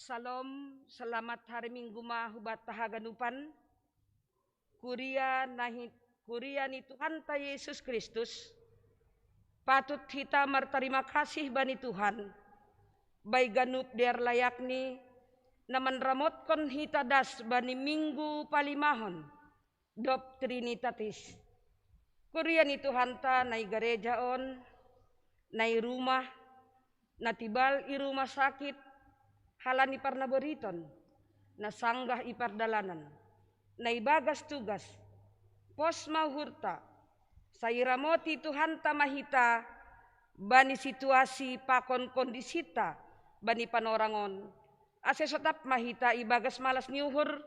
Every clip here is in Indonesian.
Salam, selamat hari Minggu mahubat tahaganupan. Kuria ni Tuhan ta Yesus Kristus. Patut kita berterima kasih bani Tuhan. Bai ganup der layakni naman ramotkon hita das bani Minggu palimahon. Dop Trinitatis. Kuria ni Tuhan ta nai gereja on, nai rumah, natibal i rumah sakit, halani parna beriton, na sanggah ipar dalanan, na ibagas tugas, pos mahurta, sairamoti Tuhan tamahita, bani situasi pakon kondisita, bani panorangon, ase sotap mahita ibagas malas niuhur,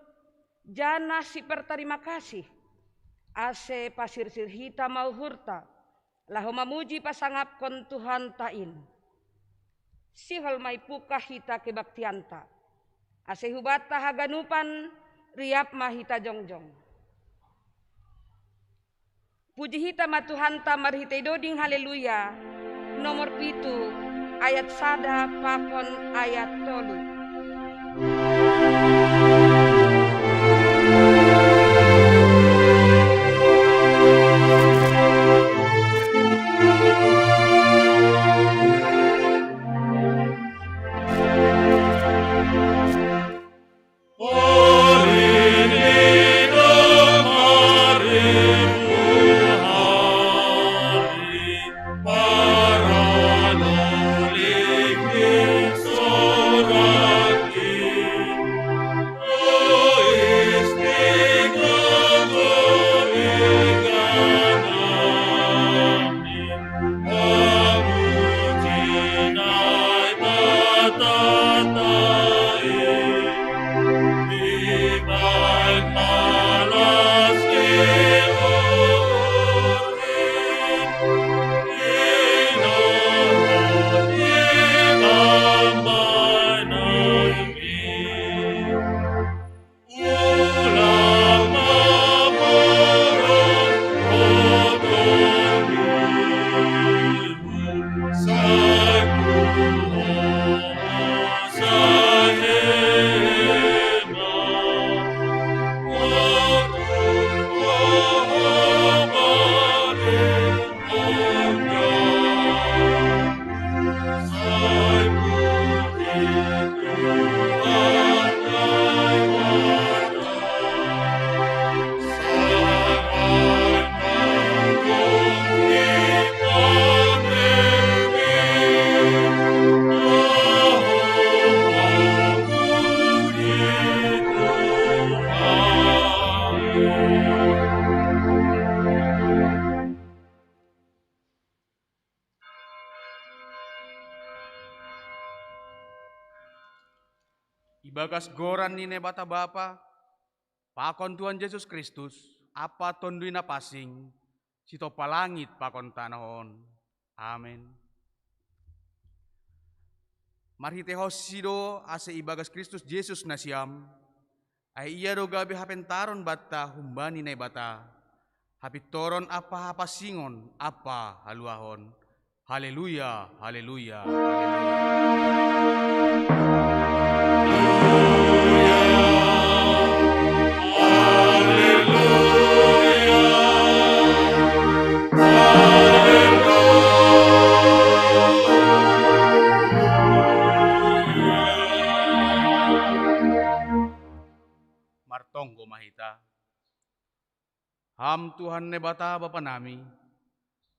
jana si perterima kasih, ase pasir sirhita mauhurta, laho mamuji pasangap kon Tuhan tain. Sihol may pukah hita kebaktianta. Ase hubata haganupan riap mahita jongjong. Puji hita matuhanta marhita doding haleluya. Nomor 7 ayat sada pakon ayat 3. Ibagas goran ni nebata Bapa, pakon Tuhan Yesus Kristus, apa tondui na pasing, sito palangit pakon tanahon. Amin. Marhite hosido ase ibagas Kristus Yesus nasiam, ay iya do gabi hapentaron bata humbani nebata, hapitoron apa hapasingon, apa haluahon. Haleluya, haleluya, Martonggo mahita. Ham Tuhan nebata Bapa nami,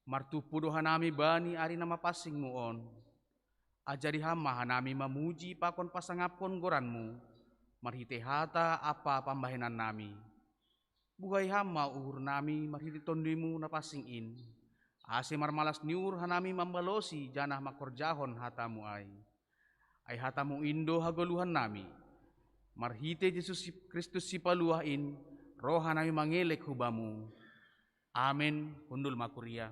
martupudo hanami bani ari nama pasing muon. Ajari hama hanami mamuji pakon pasangapon goranmu, marhite hata apa pambahenan nami. Buhay hama uhur nami marhite tondimu na pasing in. Ase marmalas niur hanami mambalosi janah makorjahon hatamu ay. Ay hatamu indo hagoluhan nami. Marhite Yesus Kristus si paluahin, roh hanami mangelek hubamu. Amin. Hundul makuria.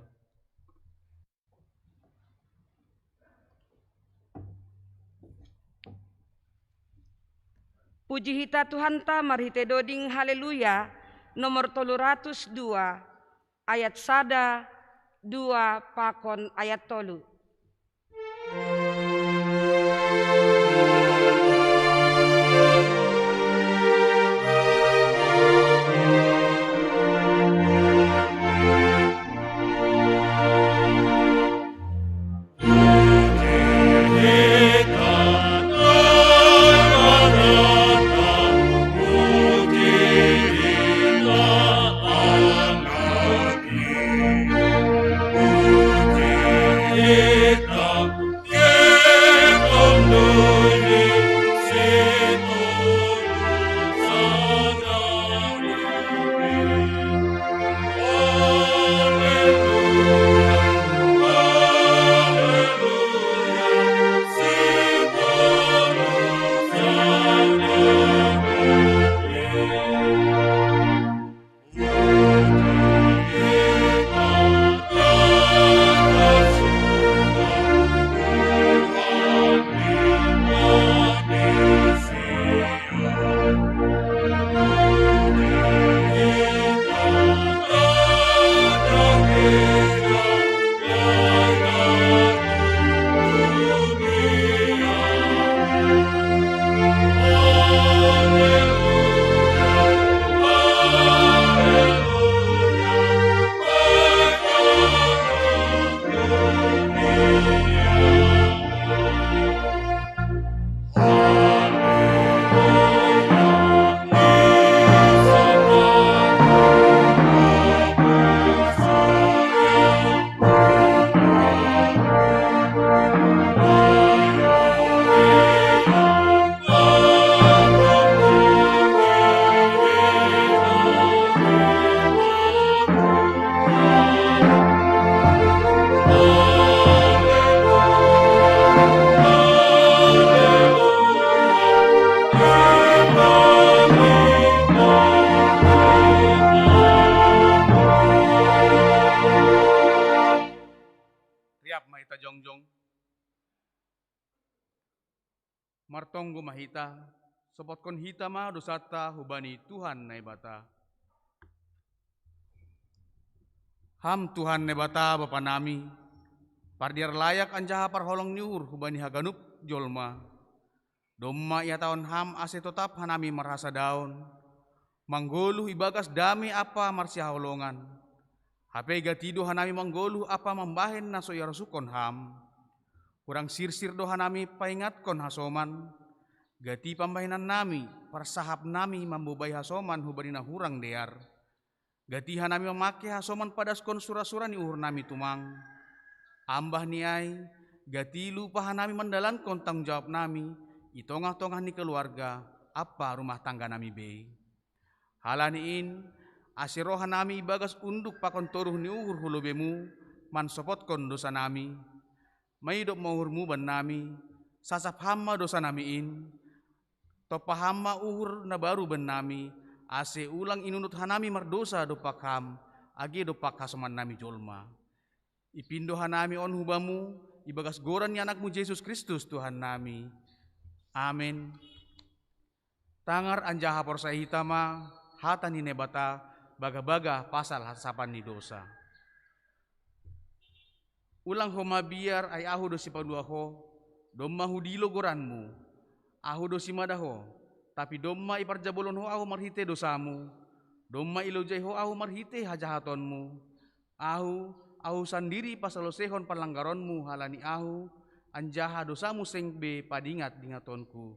Puji hita Tuhan ta marhite doding haleluya nomor 302 ayat sada 2 pakon ayat 3. jongjong. Martonggo mahita, sopotkon hita ma dosata hubani Tuhan na ibata. Ham Tuhan na bata bapa nami, pardiar layak anjaha parholong niur hubani haganup jolma. Domma ia tahun ham ase tetap hanami merasa daun, manggoluh ibagas dami apa marsia holongan. Hape gatido hanami manggoluh apa membahen naso yarasukon ham. Kurang sirsir do hanami paingatkon hasoman, gati pambahinan nami, persahap nami membubai hasoman hubani hurang dear. Gati hanami memake hasoman padaskon sura-sura ni uhur nami tumang. Ambah niai, gati lupa hanami mendalankan tanggung jawab nami, itongah-tongah ni keluarga, apa rumah tangga nami be. Halaniin, asiroha nami bagas unduk pakon toruh ni uhur hulubemu, mansopotkon dosa nami. Maidop mauhurmu ban nami, sasap hama dosa namiin, topa hama uhur na baru ban nami, ase ulang inunut hanami mardosa dopak ham, age dopak hasoman nami jolma. Ipindo hanami on hubamu, ibagas goran ni anakmu Yesus Kristus Tuhan nami. Amin. Tangar anjaha porsai hitama, hata ni nebata, baga-baga pasal hasapan ni dosa. Ulang homa biar ay ahu dosi paduaho, domma hudilo goranmu, ahu dosi madaho, tapi domma iparjabolon ho ahu marhite dosamu, domma ilojai ho ahu marhite hajahatonmu, ahu sandiri pasalosehon palanggaronmu halani ahu, anjaha dosamu sengbe padingat dingatonku.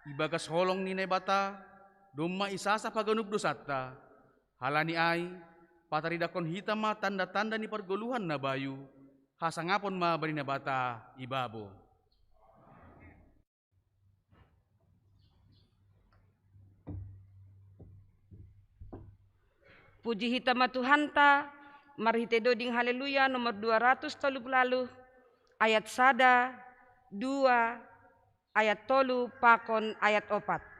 Ibagas holong ni nebata, domma isasa paganup dosata, halani ai, pataridakon hitama tanda-tanda ni pergoluhan na bayu, hasangapon ma bari nabata ibabo. Puji hitama Tuhanta, marhite doding haleluya nomor 230 ayat 1, 2, ayat 3 pakon ayat 4.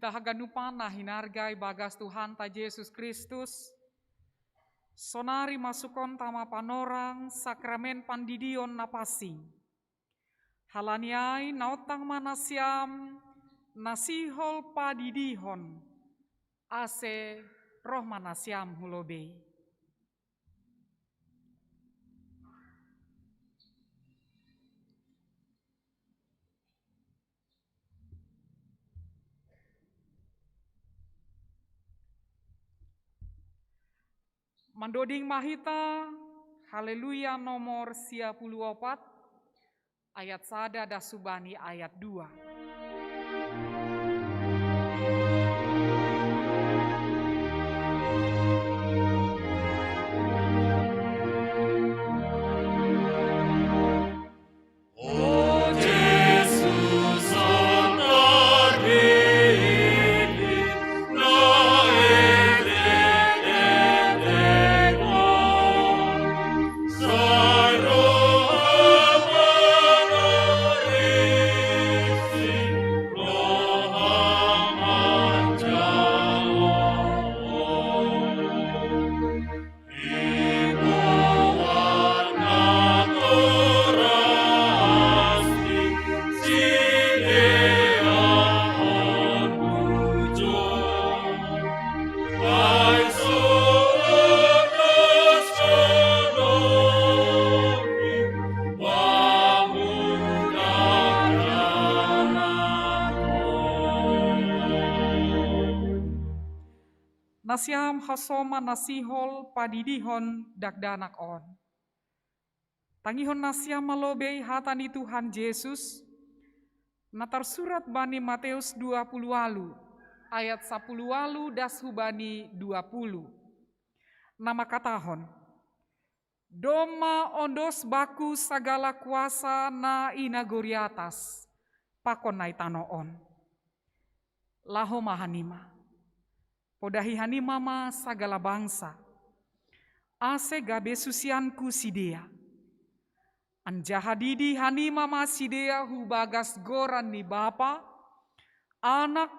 Ita haganupana hinargai bagas Tuhan ta Yesus Kristus. Sonari masukon tama panorang sakramen pandidion napasi. Halaniai nautang manasiam nasihol padidihon. Ase roh manasiam hulobe. Mandoding mahita, haleluya nomor 54, ayat sada dasubani ayat 2. Nasiam hasoma nasihol padidihon dakdanak on. Tangihon nasiam malobei hatani Tuhan Yesus. Natar surat bani Matius 20 alu, ayat 10 alu dashubani 20. Nama katahon. Doma ondos baku sagala kuasa na inagori atas, pakon na itanoon. Laho mahanima. Podahi hanima ma sagala bangsa. Ase gabe susianku sidea. Anjahadidi hanima ma sidea hubagas goran ni bapa. Anak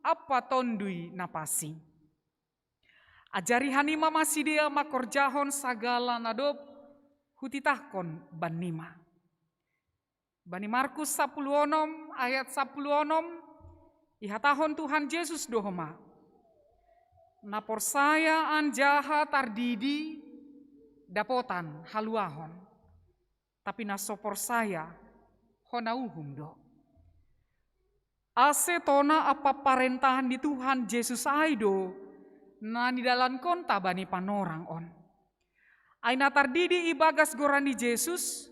apa tondui napasi. Ajari hanima ma sidea makorjahon sagala nadop hutitahkon banima. Bani Markus 10 ayat 10 ihatahon Tuhan Yesus dohoma. Napor saya anjaha tardidi dapotan haluahon. Tapi nasopor saya honauhum do. Ase tona apa parentahan di Tuhan Yesus aido na di dalam konta bani panorang on. Aina tardidi ibagas goran di Yesus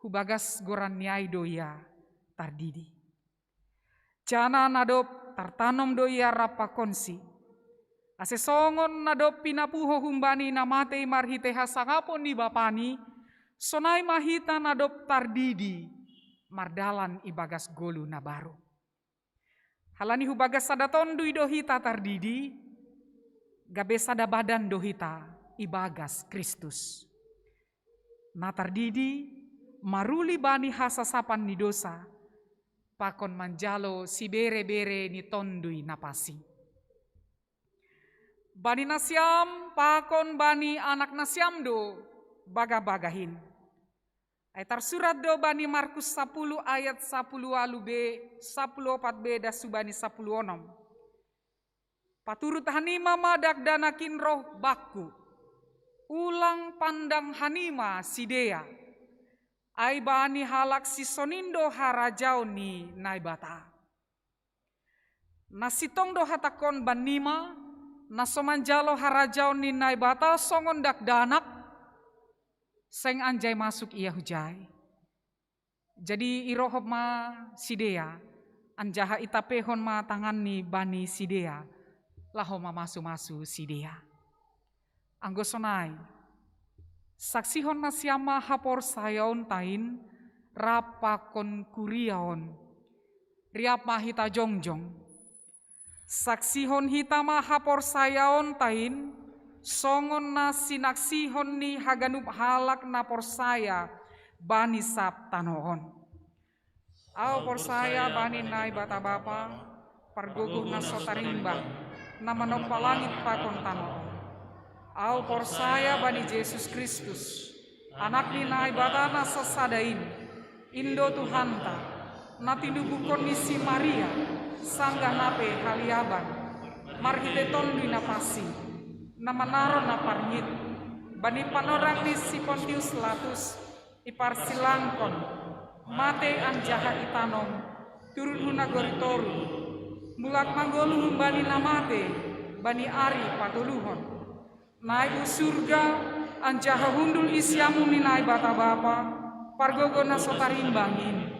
hubagas goran ni aido ya tardidi. Jana nadop tartanom do ya rapa konsi. Ase songon nadop pinapuho humbani namate marhite hasangapon di bapani, sonai mahita nadop tardidi, mardalan ibagas golu na baru. Halani hubagas sadaton dui dohita tardidi, gabe sada badan dohita ibagas Kristus. Na tardidi, maruli bani hasasapan ni dosa, pakon manjalo si bere-bere ni tondui napasi. Bani nasiam pakon bani anak nasiam do baga-bagahin. Ayat surat do bani Markus 10 ayat 10 alu b 14 b dasubani 10 onom. Paturut hanima madak danakin roh baku. Ulang pandang hanima sidea. Ai bani halak sisonindo harajau ni naibata. Nasitong do hatakon banima. Nasomanjalo harajau ni naibata songon dak danak seng anjay masuk ia hujai. Jadi irohob ma sidea anjaha itapehon ma tangan ni bani sidea laho ma masu sidea. Anggo sonai saksihon nasiama hapor sayaon tain rapakon kuriaon riap mahita jongjong. Saksihon hitama hapor sayaon tain, songon na sinaksihon ni haganup halak na porsaya bani sap tanoon. Au porsaya bani nai bata bapa, pargogo na sotarimba, na manoppa langit pakon tano. Au porsaya bani Yesus Kristus, anak ni na ibatana sasadain, Indo Tuhanta, na tinubukon ni si Maria, sanggah nape haliaban, marhiteton di napasi, na manaro na parnyit, bani panorang ni si Pontius Latus, iparsilangkon, mate anjaha itanom, turun hunagoritoru, mulak manggolu bani namate, bani ari patuluhon, naik surga, anjaha hundul isyamu ni naik bata bapa, pargogo na sotarimbangin,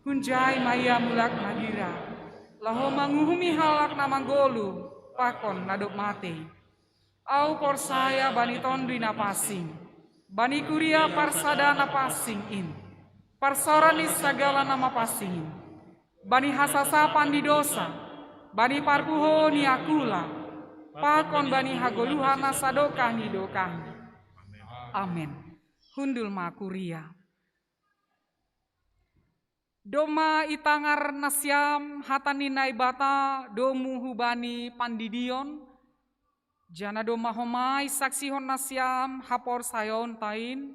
hunjai maya mulak nagira, laho manguhumi halak na manggolu, pakon nadok mate, au porsaya bani tondri na pasing, bani kuria parsada na pasing in, parsorani segala nama pasing, bani hasasapan di dosa, bani parpuho ni akula, pakon bani hagoluhan na sadokah ni dokah. Amin. Hundul ma kuria. Doma itangar nasyam hatani naibata domu hubani pandidion, jana doma homai saksi hon nasyam hapor sayon tain,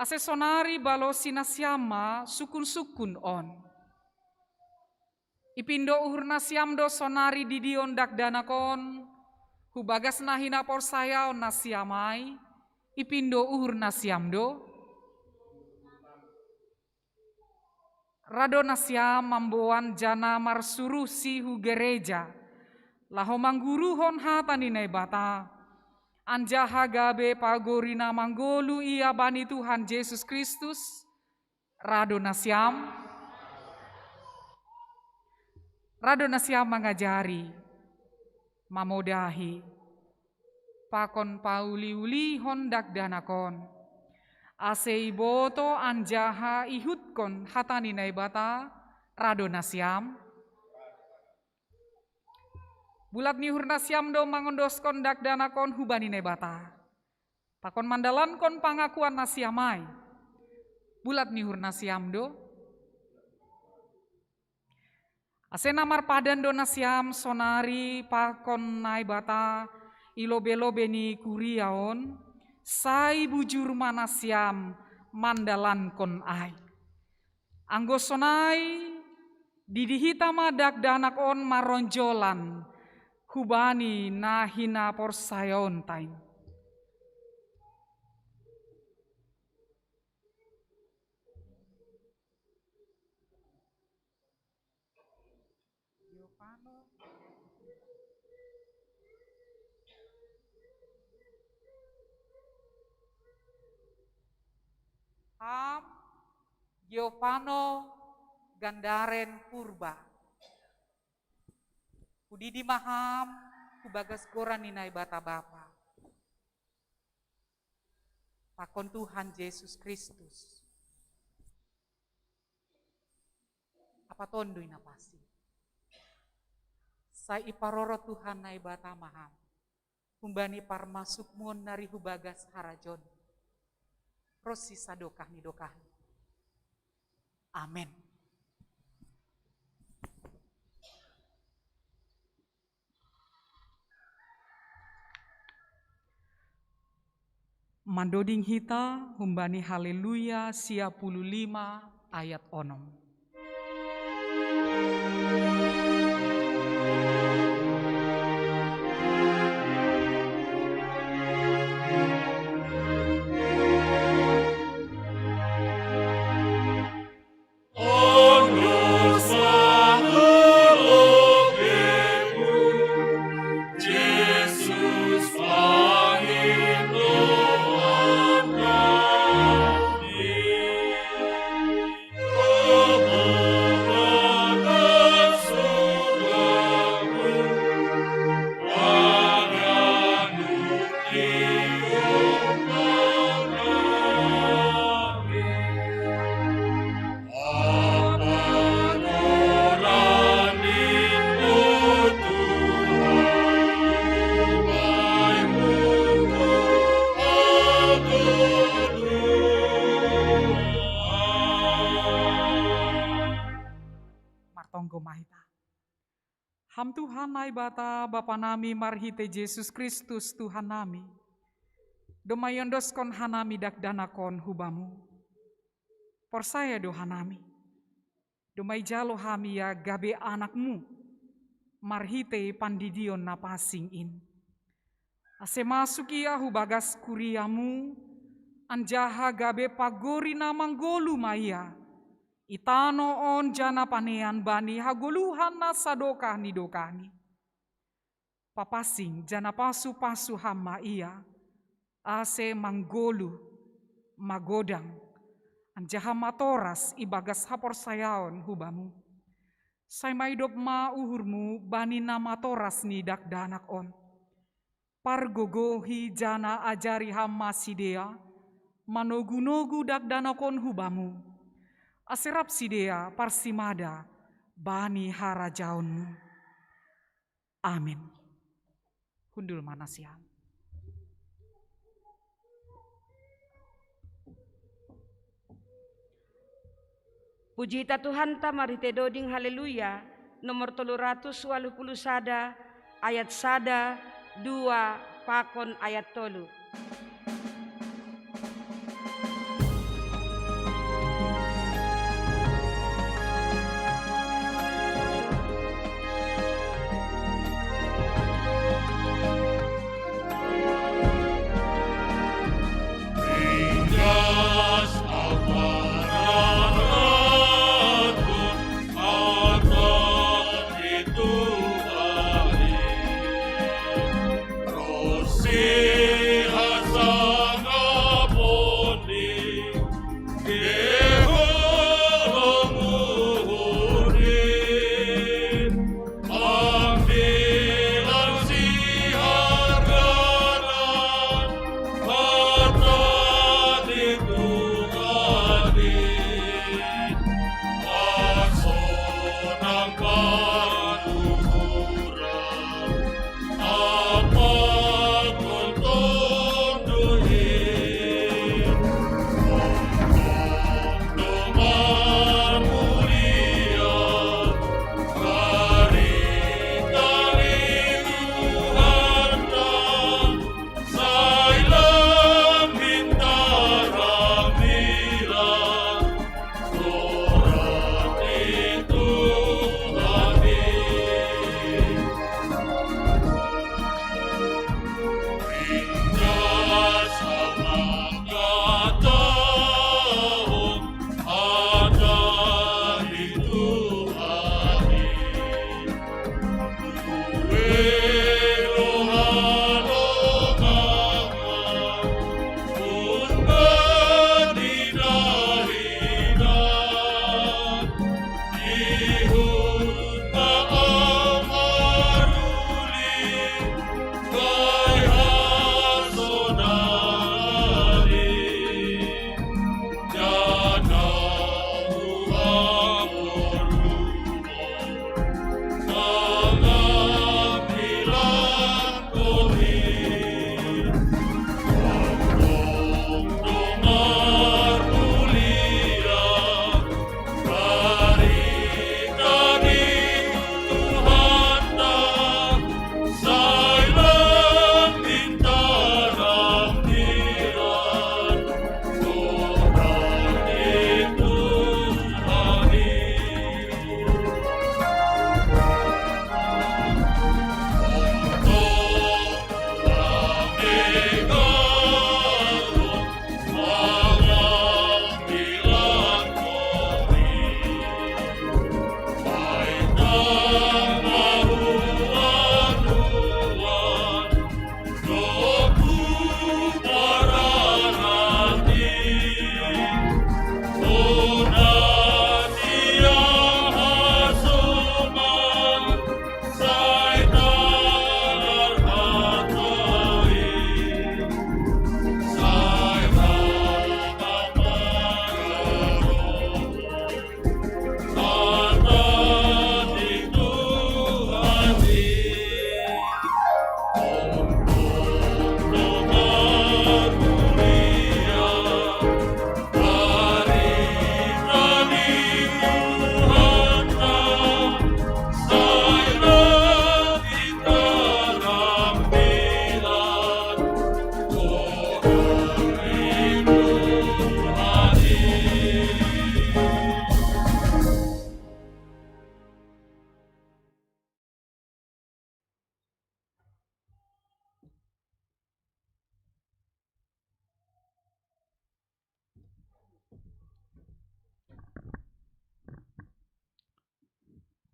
asesonari balosi nasyama sukun-sukun on. Ipindo uhur nasyam do sonari didion dak danakon, hubagas nahina por sayaon nasyamai, ipindo uhur nasyam do. Rado nasyam mamboan jana marsuruh sihu gereja, laho mangguruhon hatani naibata, anjaha gabe pagorina manggolu ia bani Tuhan Yesus Kristus, rado nasyam mengajari, mamodahi, pakon pauli-uli hondak danakon, asei boto anjaha ihutkon hatani naibata, rado nasyam. Bulat nihur nasyam do mangondoskon dak danakon hubani naibata, pakon mandalankon pangakuan nasyamai, bulat nihur nasyam do. Asena marpadan do nasyam sonari pakon naibata ilobe-lobe ni kuriaon, sai bujur manasyam mandalan kon ai. Anggo sonai didihita madak danak on maronjolan, hubani nahina porsayon tain. Giovanno Gandaren Purba, Udidi maham kubagas goran ninai bata bapa, pakon Tuhan Yesus Kristus, apa tondo inapasi, sai iparoro Tuhan nai bata maham, kumbani parmasuk mon nari hubagas harajon, rosi sadokah ni dokah. Amin. Mandoding hita humbani haleluya 55 ayat onom. Oh Ham Tuhan ai bata Bapa nami marhite Yesus Kristus Tuhan nami. Domayondoskon hanami dakdanakon hubamu. Persaya do hanami. Domay jalo hami ya gabe anakmu. Marhite pandidion na pasing in. Ase masuk ia hubagas kuriamu. Anjaha gabe pagori na manggolu maya. Itano on jana panean bani hagoluhan na sadokah ni dokani. Papasing jana pasu-pasu hama ia. Ase manggolu magodang. Anjaha matoras ibagas hapor sayaon hubamu. Say maidop ma uhurmu bani na matoras ni dakdanak on. Pargogohi jana ajari hama sidea. Manogu-nogu dakdanakon hubamu. Aserap sidea parsimada bani harajaonmu. Amin. Hundul manasihan. Puji ta Tuhan ta marite doding haleluya nomor 381 ayat 1 2 pakon ayat 3.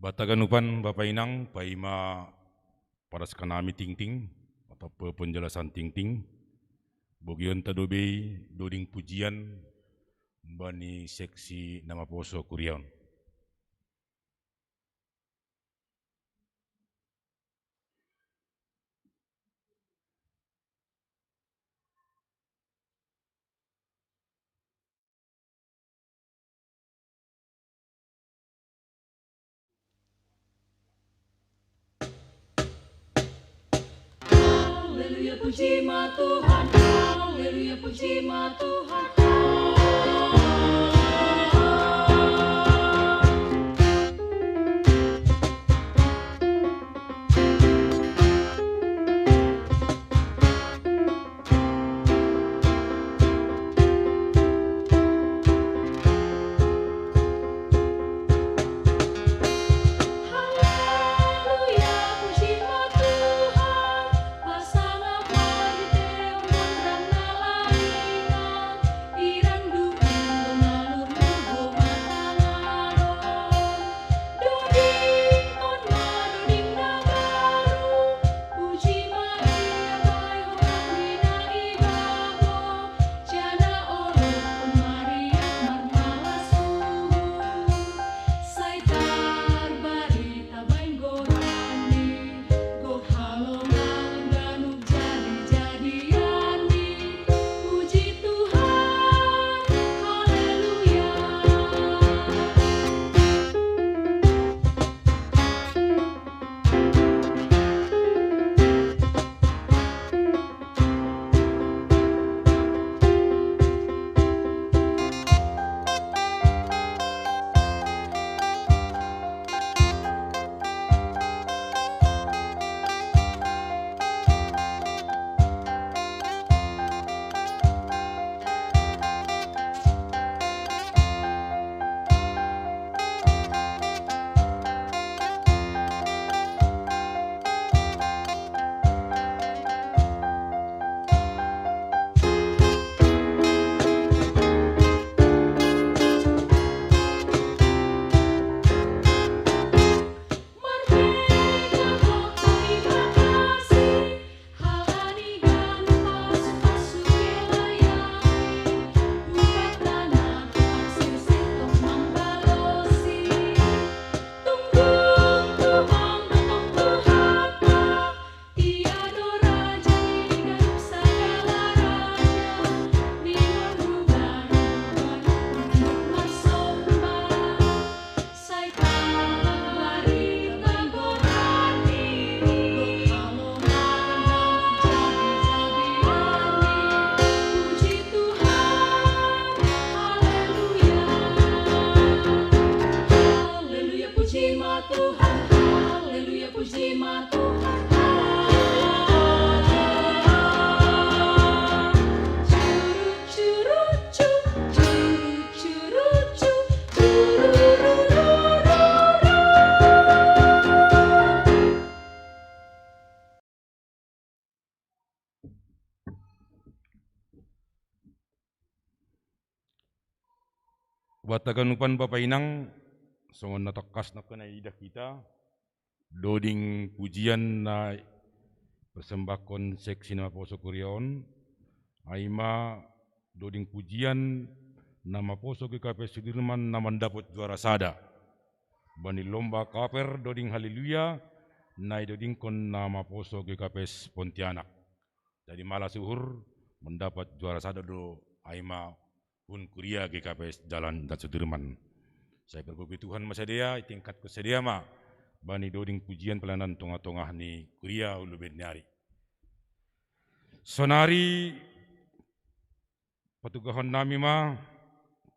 Bataganupan Bapak Inang, paima para sekanami ting-ting, atau penjelasan ting-ting, bogion tadobe doding pujian, bani seksi nama poso kuriaon. Haleluya puji ma Tuhan, haleluya puji ma Tuhan. Wataganupan Bapak Inang, songon natakas na kanaidah kita, doding pujian na persembahkon seksi nama poso kuriaon, aima doding pujian nama poso GKP Sudirman na mendapat juara sada. Bani lomba kaper doding haleluya, na doding kon nama poso GKP Pontianak. Jadi malah suhur mendapat juara sada do aima pun kuria GKP Jalan dan Sudirman. Saya berpuji Tuhan masadia, tingkat kesedia ma, bani doding pujian pelayanan tongah-tongah ni kuria ulu benari. Sonari petugahan nami ma,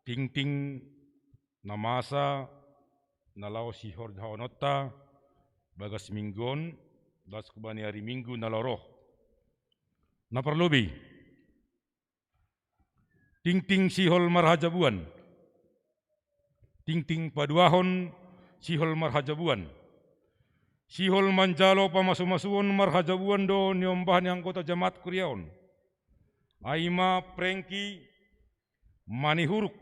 ting-ting namasa, nalau sihor jahonota, bagas minggon, das kubani hari minggu naloroh. Naparlobi, ting-ting sihol marhajabuan, ting-ting paduahon sihol marhajabuan, sihol manjalo pamasu-masuon marhajabuan do niombahan yang kota jamaat kuriaon, aima prengki manihuruk,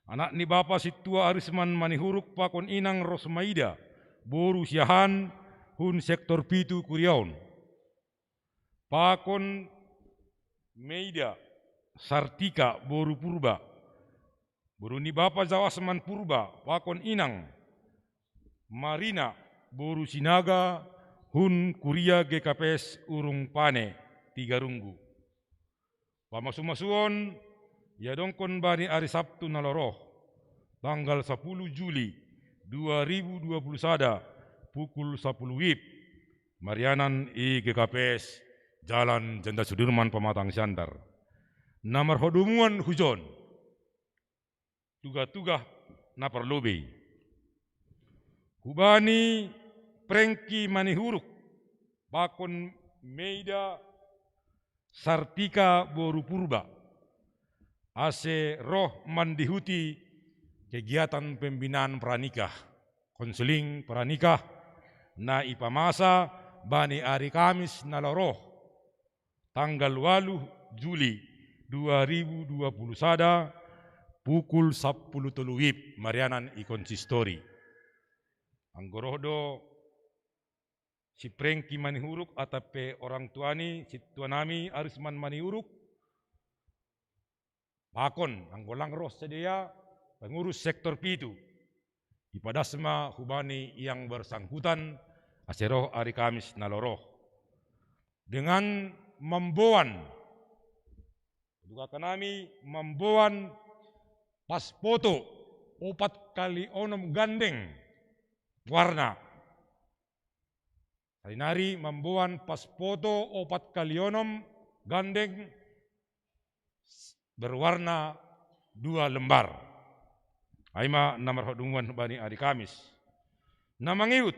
Anak ni bapa situa arisman manihuruk pakon inang Rosmaida, boru siahan hun sektor pitu Kuriaon. Pakon Meida Sartika boru purba. Boru ni bapa Zawasman purba, pakon inang Marina boru sinaga hun Kuria GKPS urung pane Tigarunggu. Pamasumasuon ya dongkon bani hari Sabtu naloroh tanggal 10 Juli 2021 pukul 10 WIB Marianan GKPS Jalan Jenderal Sudirman Pematang Siantar. Namar hodumuan hujon tuga-tuga na perlobe. Hubani prengki manihuruk pakon Meida Sartika boru purba. Ase roh mandihuti kegiatan pembinaan pranikah, konseling pranikah na ipamasa bani hari Kamis naloroh tanggal 8 Juli 2021 pukul 10 WIB Marianan konsistori. Anggorodo si prengki manihuruk atape orang tuani si tuanami arisman manihuruk pakon anggolang roh sedia pengurus sektor pitu ipadasma hubani yang bersangkutan aseroh hari Kamis naloroh dengan memboan juga kami memboan pas foto 4x6 gandeng warna. Hari membuat pas foto 4x6 gandeng berwarna 2 lembar. Aima nomor hodungan bani hari Kamis. Namangiut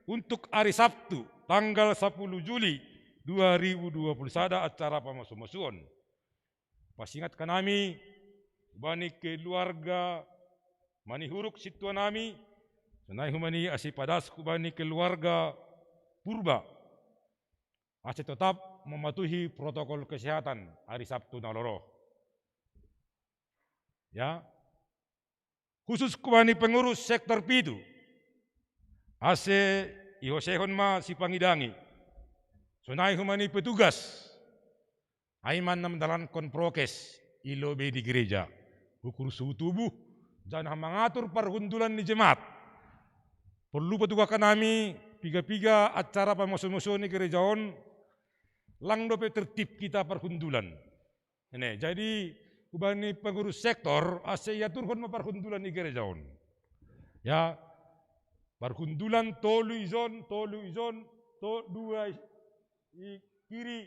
untuk hari Sabtu tanggal 10 Juli 2021 acara pamasumasuon. Pasingat kanami bani keluarga manihuruk situanami senai humani asipadas kubani keluarga purba masih tetap mematuhi protokol kesehatan hari Sabtu naloroh. Ya, khusus kubani pengurus sektor pitu, ase ihosehon ma si pangidangi, sonai humani petugas, aiman menjalankan prokes ilobe di gereja, ukur suhu tubuh, dan mengatur perhundulan di jemaat. Perlu petugas kami piga-piga acara pamasum-masum di gerejaon lang dope tertib kita perhundulan. Ini jadi ubani pengurus sektor ase ya turhon ma perhundulan di gerejaon. Ya perhundulan tolu izon to dua kiri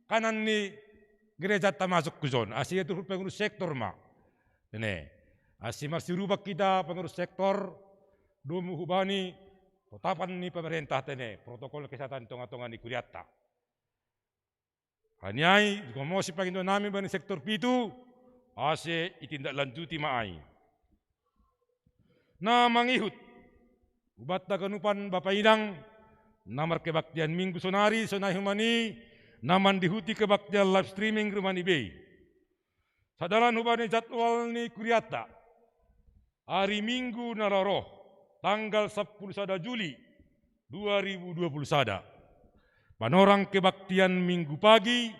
kanan ni gereja termasuk ke zon. Ase ya turhon pengurus sektor ma. Ini ase masih rubah kita pengurus sektor domu hubani tetapan ni pemerintah tene protokol kesehatan tonga-tonga di Kuriatta. Hanyai jika mau si pangindo nami bani sektor pitu ase itindak lanjuti maai. Na mangihut ubat taganupan Bapak Idang namar kebaktian minggu sonari sonai humani naman dihuti kebaktian live streaming rumani bay. Sadalan hubani jadwal ni Kuriatta hari Minggu naloroh tanggal 10 Juli 2021. Panorang kebaktian minggu pagi,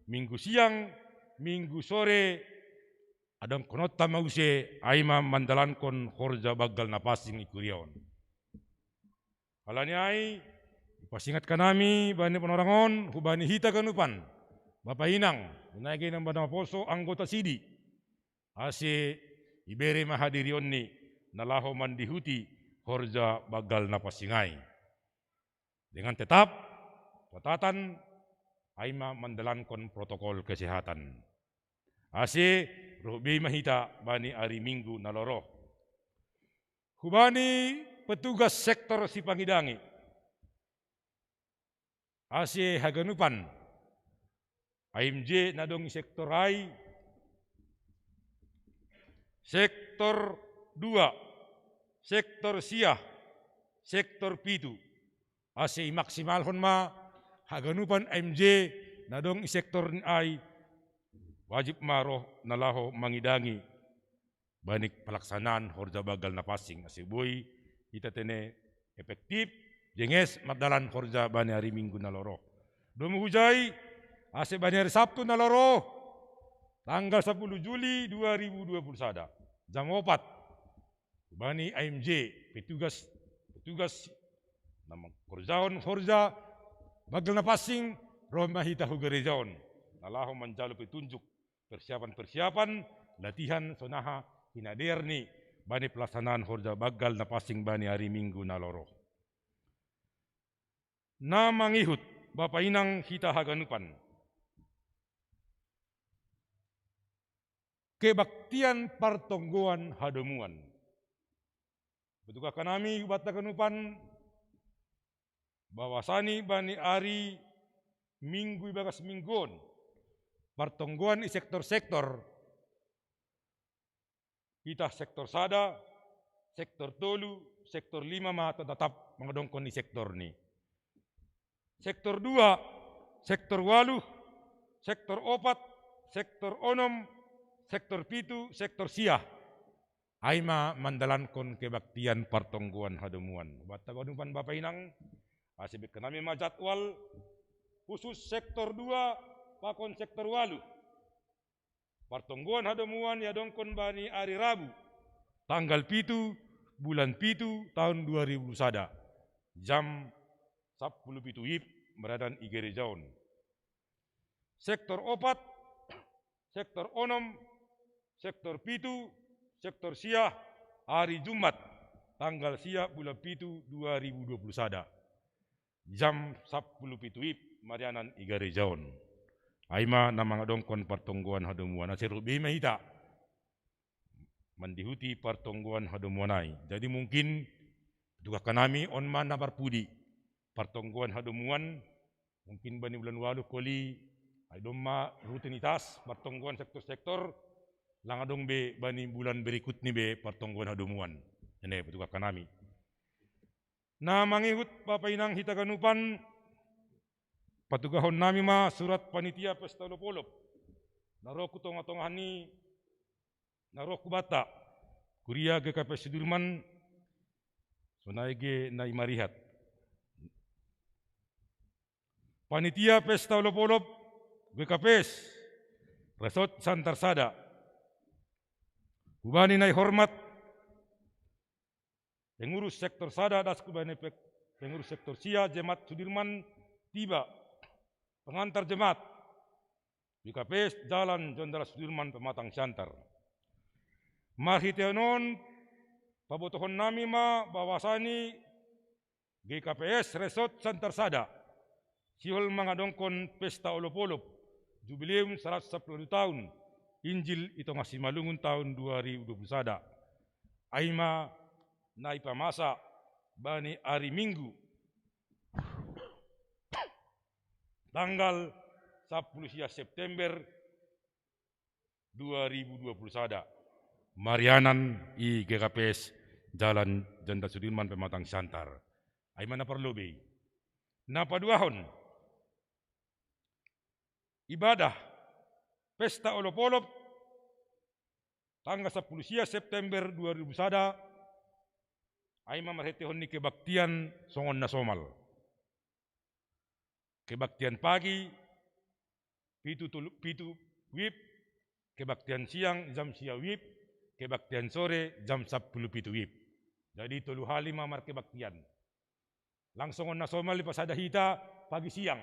minggu siang, minggu sore, adang konota mause aima mandalankon horja bagal napasing ikuriaon. Kalanya ai pasingat kanami bani panorangon hubani hita kanupan Bapak Inang menaiki ng Badang Poso anggota sidi ase ibere mahadirion ni nalaho mandihuti horja bagal napasingai. Dengan tetap catatan aima mendalankan protokol kesehatan. Ase rohbi mahita bani hari Minggu naloroh. Hubani petugas sektor si Pangidangi. Ase haganupan. AMJ nadong sektor ai. Sektor 2. Sektor siah, sektor pitu, ase maksimal hon ma haganupan MJ nadong sektor ai wajib maroh nalaho mangidangi banik pelaksanaan horja bagal na pasing asibui kita tene efektif jenges madalan horja bani hari Minggu na loro. Domu hujai ase bani hari Sabtu na loro tanggal 10 Juli 2021 jam 4 bani AMJ petugas nama korjaon horja bagal na pasing Roma hita hugerejaon nalaho menjalu petunjuk persiapan latihan sonaha hinaderni bani pelaksanaan horja bagal na pasing bani hari Minggu na loro. Na mangihut Bapak Inang hita haganupan. Kebaktian partonggoan hadomuan. Betukah kanami hubat haganupan bahwasani bani hari Minggu ibagas mingguon partonggoan i sektor-sektor kita sektor sada, sektor tolu, sektor 5 mah tetap mengadongkon di sektor ni. Sektor 2, sektor 8, sektor 4, sektor 6, sektor 7, sektor siah. Aima mandalankon kebaktian partonggoan hadomuan. Bata kadupan Bapak Inang, asibik kanami majadwal khusus sektor 2 pakon sektor 8. Partonggoan hadomuan ya dongkon bani hari Rabu tanggal 7 bulan 7 tahun 2001 jam 10 WIB meradaan Igerejaon. Sektor 4, sektor 6, sektor 7, sektor siah hari Jumat tanggal siah bulan 7 2021 jam 10 WIB marianan Igerejaon. Aima nama dongkon partonggoan hadomuan asirubi mahita mandihuti partonggoan hadomuanai. Jadi mungkin juga kanami on mana barpudi partonggoan hadomuan mungkin bani bulan walu koli aidoma rutinitas partonggoan sektor-sektor langadong be bani bulan berikut ni be partonggoan hadomuan. Ini betul kanami. Na mangihut Bapak Inang hita ganupan patugahon nami ma surat panitia pesta lopolop naroku tonga-tonga ni naroku bata kuria GKP Sudirman sonaige na imarihat panitia pesta lopolop GKPS Resort Santarsada kubani nai hormat pengurus sektor sada das kubani pengurus sektor sia Jemaat Sudirman tiba pengantar jemaat GKPS Jalan Jenderal Sudirman Pematang Siantar. Mahitenon pabotohon nami ma bahwasani GKPS Resort Santarsada sihol mangadongkon pesta olop-olop jubileum 110 tahun Injil itu masih malungun tahun 2021. Aima naipamasa bani hari Minggu tanggal 10 September 2021 marianan i GKPS Jalan Jenderal Sudirman Pematang Siantar. Ay mana perlu be. Napaduahon ibadah pesta olop-olop tanggal 10 September 2021 ay mamarhetehon ni kebaktian songon nasomal. Kebaktian pagi, pitu WIB, kebaktian siang jam sia WIB, kebaktian sore jam 10 WIB. Jadi tulu hali mamar kebaktian. Langsung on nasomal di pasada hita pagi siang.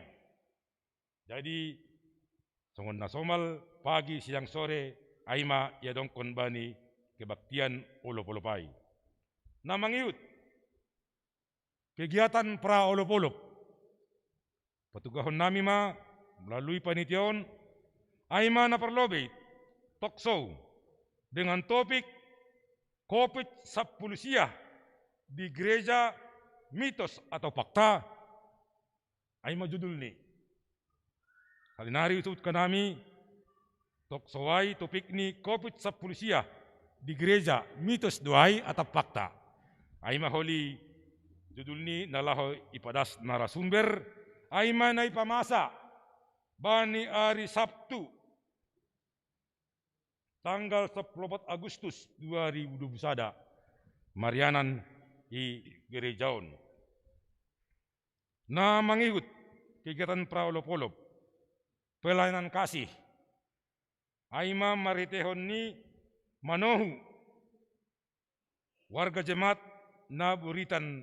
Jadi songon nasomal pagi siang sore aima ya dongkon bani kebaktian olop-olopai. Namangiut kegiatan pra olop-olop patugahon nami ma melalui panitiaon aima na perlobe talk show dengan topik COVID 10 siah di gereja mitos atau fakta aima judul ni halinari usut kanami talk showai topik ni COVID 10 siah di gereja mitos doai atau fakta aima holi judul ni nalaho ipadas narasumber aima na ipamasa bani hari Sabtu tanggal 14 Agustus 2021 Marianan i gerejaon. Na mangikut kegiatan praolop-olop pelayanan kasih aima maritehon ni manohu warga jemaat na buritan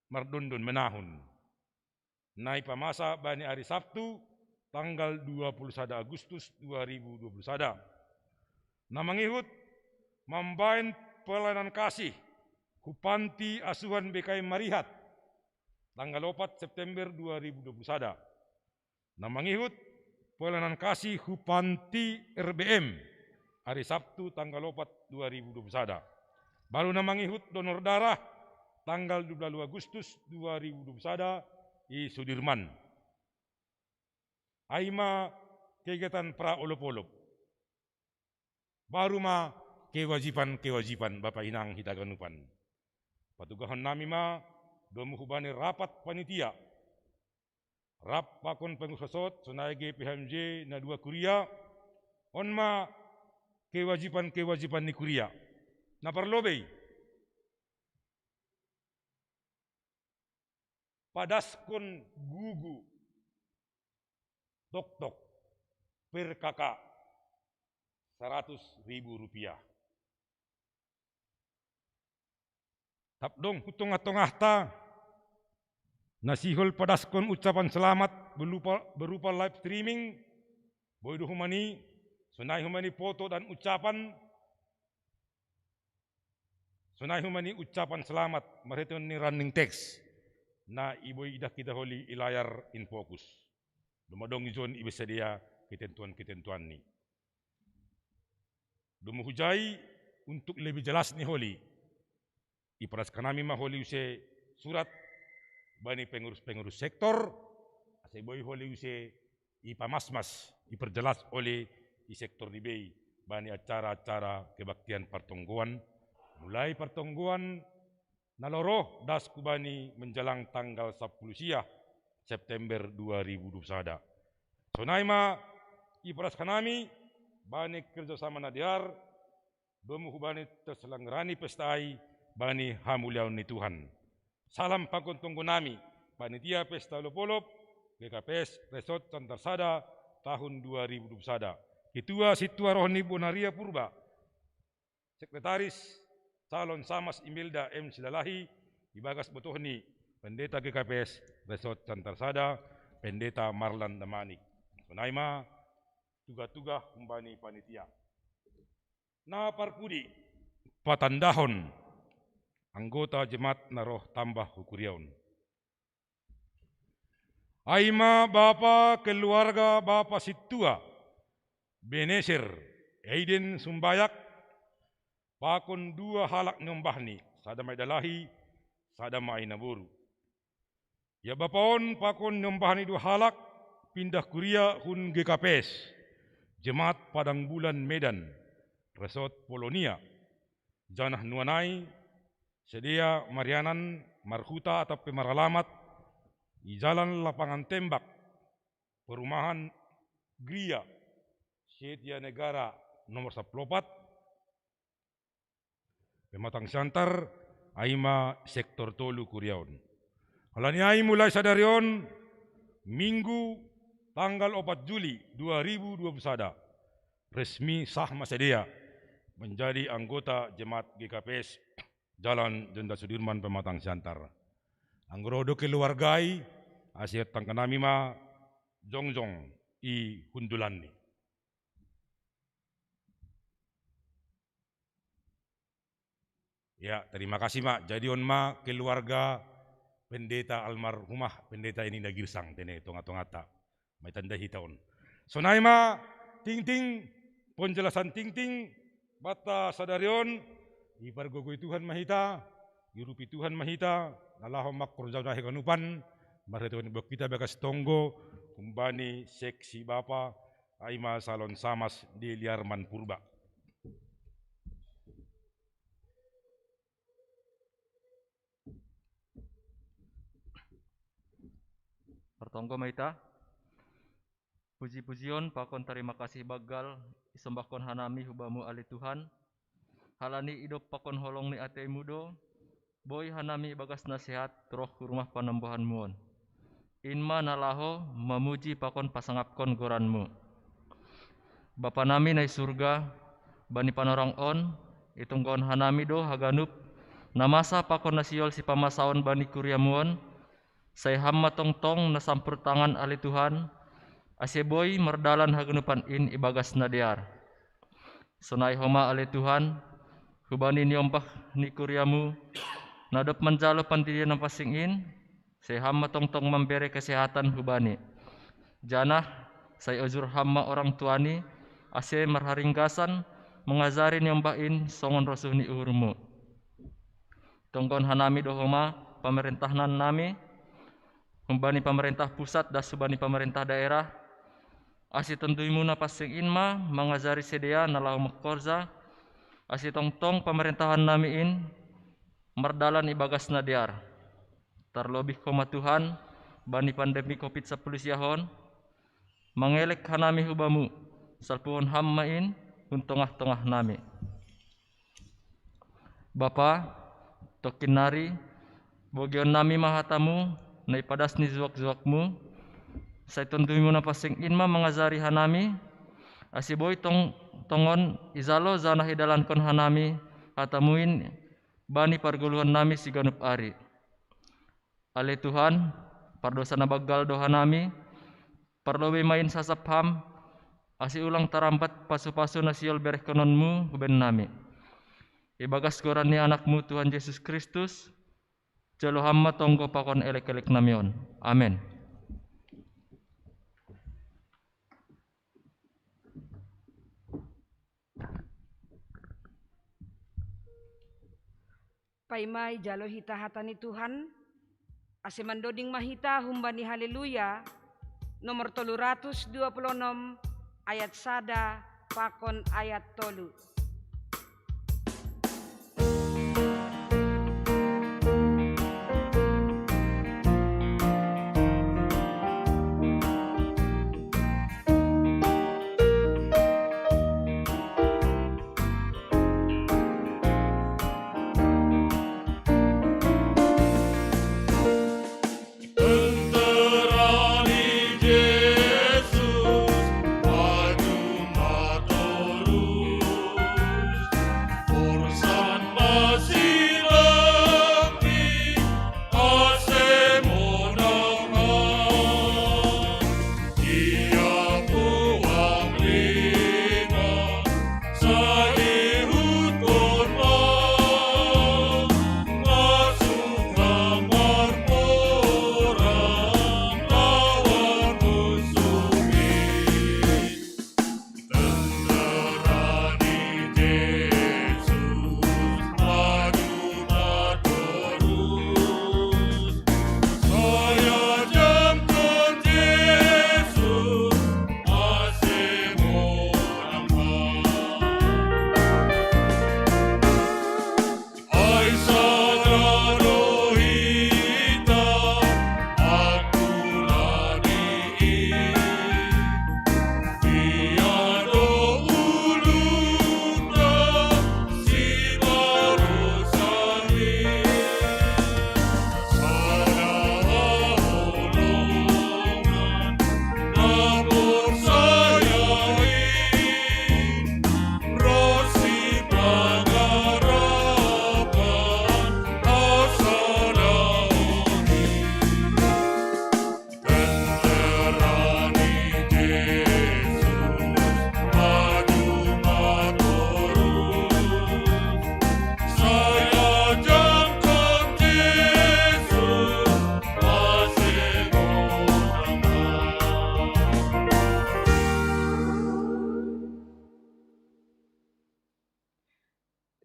mardundun menahun. Nai pamasa bani hari Sabtu tanggal 21 Agustus 2021. Na mangihut mambain pelayanan kasih Kupanti Asuhan BKI Marihat tanggal 4 September 2021. Na mangihut pelayanan kasih Kupanti RBM hari Sabtu tanggal 4 2021. Baru na mangihut donor darah tanggal 22 Agustus 2021 di Sudirman. Aima kegiatan praolop-olop. Baru ma kewajiban Bapak Inang Hitaganupan. Patugahan nami ma domuhubani rapat panitia. Rap pakon pengusasot sunai PHMJ na 2 kuria. On ma kewajiban ni kuria. Na perlobei padaskon gugu tok-tok per kakak 100.000 rupiah. Tapdong hutong-atong ahta nasihol padaskon ucapan selamat berupa live streaming boydo humani sunai humani foto dan ucapan selamat mariton ni running text na iboy idah kita holi ilayar in focus. Dumadong izon ibesedia ketentuan ni. Dumuhujai untuk lebih jelas ni holi. Iparas kanami ma holi use surat bani pengurus sektor. Ase boy holi use ipamasmas iperjelas oleh di sektor di bei bani acara-acara kebaktian pertongguan. Mulai pertongguan naloroh das kubani menjelang tanggal 10 siah September 2021. Sonaima iparas kanami bani kerjasama nadiar domuhubani terselenggarani pestai bani hamuliaun ni Tuhan. Salam pakuntunggu nami panitia pesta olop-olop GKPS Resort Cantarsada tahun 2021. Ketua Situa Rohani Bonaria Purba, Sekretaris Calon Samas Imilda M. Silalahi, Ibagas Botohni, Pendeta GKPS Resort Cantarsada, Pendeta Marlan Damanik. Sunaima, tuga-tuga kumbani panitia. Na parpudi, patandahon, anggota jemaat naroh tambah hukuriaun. Aima Bapa keluarga Bapa Situa, Beneser, Aiden Sumbayak, pakon 2 halak nyombahni, sada may dalahi, sada may naburu. Ya bapaon pakon nyombahni 2 halak, pindah kuria hun GKPS, Jemaat Padang Bulan Medan, Resort Polonia, Janah Nuanai, Sedia Marianan, Marhuta atau Pemaralamat, di Jalan Lapangan Tembak, Perumahan Gria, Setia Negara nomor 14, Pematang Siantar, Aima Sektor Tolu Kuriaun. Halaniai mulai sadarion Minggu tanggal 4 Juli 2021 resmi sah masedia menjadi anggota jemaat GKPS Jalan Jenderal Sudirman Pematang Siantar. Anggorodo keluargai asiat tangkanami ma jongjong i hundulani. Ya, terima kasih Mak. Jadi on ma keluarga pendeta almarhumah pendeta ini Girsang tene tonga-tongata. May tanda hitaon. Sonai ma ting-ting penjelasan ting-ting bata sadarion ipargogoy Tuhan mahita, irupi Tuhan mahita, nalahom makkurjaw na hikanupan, marito ni kita bagas tonggo kumbani seksi Bapa Aima Salon Samas di Liarman Purba. Pertonggo maita Puji-pujion pakon terima kasih bagal isembahkon hanami hubamu ali Tuhan. Halani idop pakon holong ni ate mudo. Boy hanami bagas nasihat roh rumah panembahan muon. Inma nalaho memuji pakon pasangapkon goranmu. Bapa nami nai surga, bani panorang on, itunggon hanami do haganup, namasa pakon nasiol si pamasaon bani kuriamuon, saya hamma tong-tong nasampur tangan ali Tuhan, aseboy merdalan haganupan in ibagas nadiar. Sonai homa ali Tuhan, hubani niompah ni kuriamu, nadop menjalo pantidian nampasing in, saya hamma tong-tong memberi kesehatan hubani. Janah, saya ujur hamma orang tuani, ase merharinggasan mengajari nyombahin songon rosuh ni uhurmu. Tonggon hanami dohoma pemerintahan nami, humbani pemerintah pusat dan subani pemerintah daerah, asi tentuimu na pasing inma mengajari sedia nalau mekorza, asi tong-tong pemerintahan nami in merdalan ibagas nadiar. Terlebih koma Tuhan, bani pandemi COVID-19 yahon, mengelek hanami hubamu, salpuhon hammain untongah-tongah nami. Bapa, tokin nari, bogion nami mahatamu, naipadas ni zuak-zuakmu, saya tuntuimu na pasing inma mengajari hanami, asiboy tongon izalo zanah idalankon hanami, hatamuin bani parguluhan nami si ganup ari. Ale Tuhan, pardosa na bagal doha nami, parlobe main sasap ham, asi ulang tarampat pasu-pasu nasiol bereh kononmu huben nami. Ibagas goran ni anakmu Tuhan Yesus Kristus, jalo hamma tonggo pakon elek-elek namion. Amin. Paimai jalo hita hatani Tuhan, ase mandoding mahita humbani haleluya, nomor 326 ayat sada pakon ayat tolu.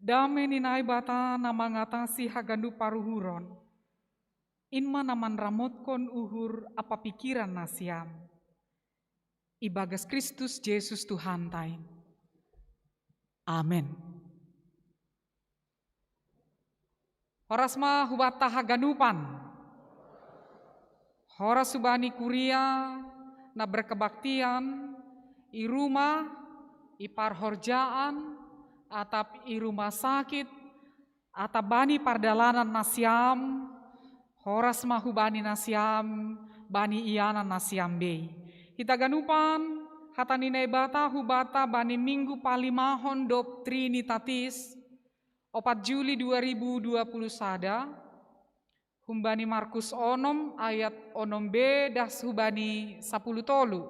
Dame ninai bata nama ngatasi hagandu paruhuron. Inma naman ramotkon uhur apa pikiran nasiam. Ibagas Kristus Yesus Tuhan tain. Amin. Horasma hubata haganupan. Horas subani kuria na berkebaktian, i rumah, i parhorjaan, atap i rumah sakit, atap bani pardalanan nasiam, horas mahu bani nasiam, bani iyanan nasiam bei. Kita ganupan, hatanina bata hubata bani minggu palimahon dop Trinitatis, 4 Juli 2021, humbani Markus onom ayat onom B das hubani 10 tolu.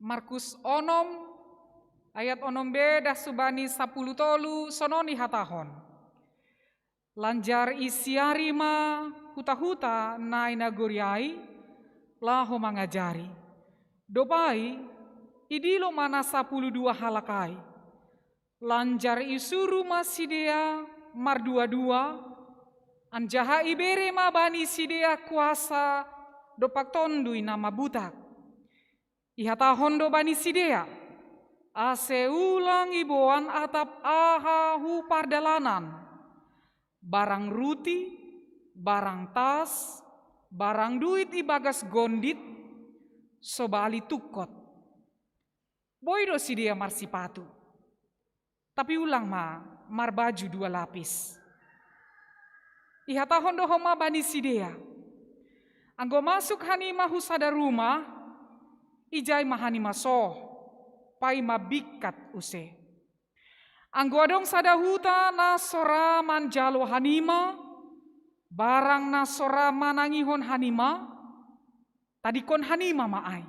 Markus onom ayat onom B das hubani 10 tolu sononi hatahon. Lanjar isiarima huta-huta naina goriai laho mangajari. Dopai idilo mana 12 halakai. Lanjar isuru masidea mardua-dua. Anjaha ibere ma bani sidea kuasa dopak tondui nama butak. Ihata hondo bani sidea. Ase ulang iboan atap aha hu pardalanan. Barang ruti, barang tas, barang duit ibagas gondit, sobali tukot. Boydo si dia marsipatu. Tapi ulang mar baju 2 lapis. Ihata hondo homa bani si dia. Anggo masuk hanima husada rumah, ijai mahanima soh, pai mabikat use. Anggo adong sada huta na sora manjalo hanima, barang na sora manangihon hanima, tadikon hanima maai.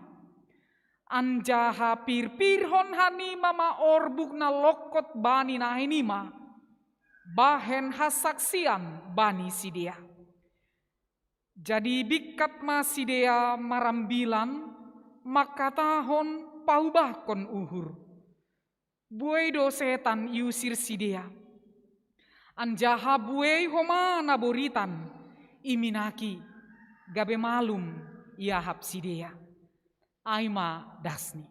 Anjaha pirpirhon hanima ma orbuk na lokot bani na hanima, bahen hasaksian bani sidia. Jadi bikat ma sidia marambilan, maka tahon paubahkon uhur. Buai do setan iusir sidia. Anjaha buai homa naboritan iminaki gabe malum iahap sidia. Aima dasni.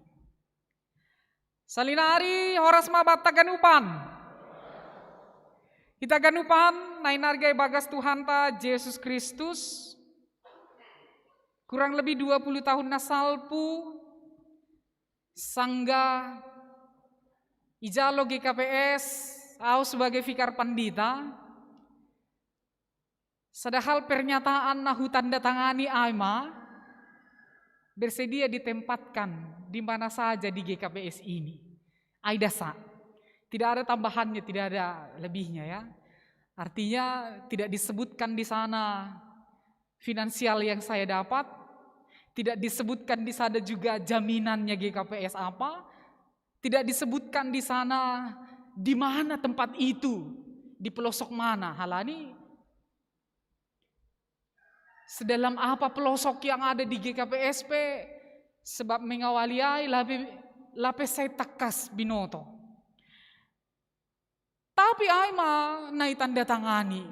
Salinari horas mabata ganupan. Kita ganupan nainargai bagas Tuhan ta Yesus Kristus. Kurang lebih 20 tahun nasalpu sangga ijalo GKPS, aku sebagai fikar pandita, sadahal pernyataan nahu tanda tangani Aima bersedia ditempatkan di mana saja di GKPS ini. Aidasa, tidak ada tambahannya, tidak ada lebihnya ya. Artinya tidak disebutkan di sana finansial yang saya dapat, tidak disebutkan di sana juga jaminannya GKPS apa. Tidak disebutkan di sana di mana tempat itu, di pelosok mana. Halani sedalam apa pelosok yang ada di GKPSP, sebab mengawali ai lape saya takas binoto. Tapi Aima nai tanda tangani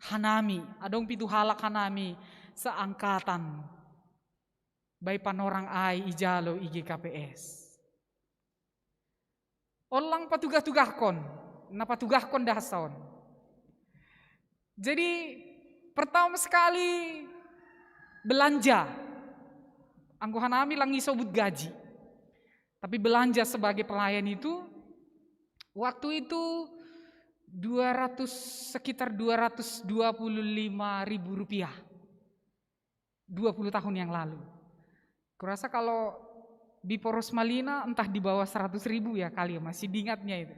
hanami, adong pitu halak hanami seangkatan bai panorang ai ijalo i GKPS. Olang patugah-tugahkon, na patugahkon dahason. Jadi pertama sekali belanja. Anggo hanami lang isobut gaji. Tapi belanja sebagai pelayan itu waktu itu sekitar 225.000 rupiah. 20 tahun yang lalu. Kurasa kalau di Poros Malina entah di bawah 100.000 ya kali ya, masih diingatnya itu.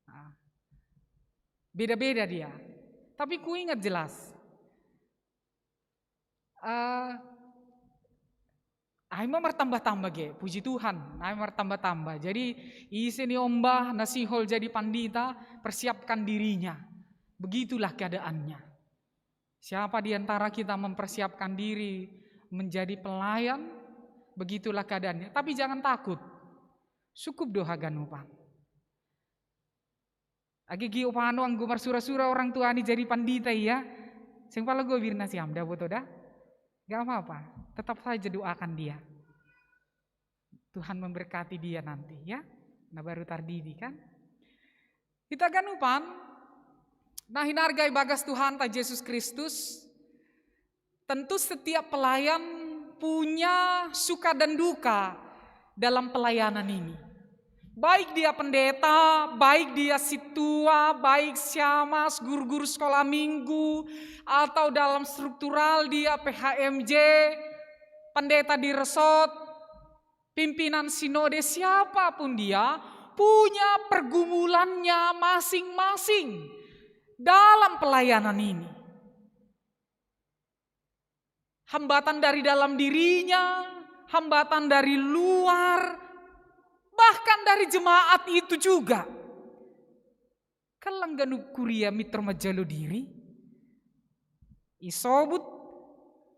Nah, beda-beda dia. Tapi ku ingat jelas. Aima martambah-tambah ge, puji Tuhan. Aima martambah-tambah. Jadi isini ombah nasihol jadi pandita, persiapkan dirinya. Begitulah keadaannya. Siapa di antara kita mempersiapkan diri menjadi pelayan, begitulah keadaannya. Tapi jangan takut. Cukup doa ganupan. Agi upano anggo marsura-sura orang tua ni jadi pandita ya. Sing pala go birna siam da boto da. Gak apa-apa. Tetap saja doakan dia. Tuhan memberkati dia nanti ya. Nah baru tardidi kan. Kita ganupan, nah hinargai bagas Tuhan ta Yesus Kristus. Tentu setiap pelayan punya suka dan duka dalam pelayanan ini. Baik dia pendeta, baik dia situa, baik syamas, guru-guru sekolah minggu, atau dalam struktural dia PHMJ, pendeta di resort, pimpinan sinode, siapapun dia punya pergumulannya masing-masing dalam pelayanan ini. Hambatan dari dalam dirinya, hambatan dari luar, bahkan dari jemaat itu juga. Kalangganu kuria mitra majalo diri. Isobut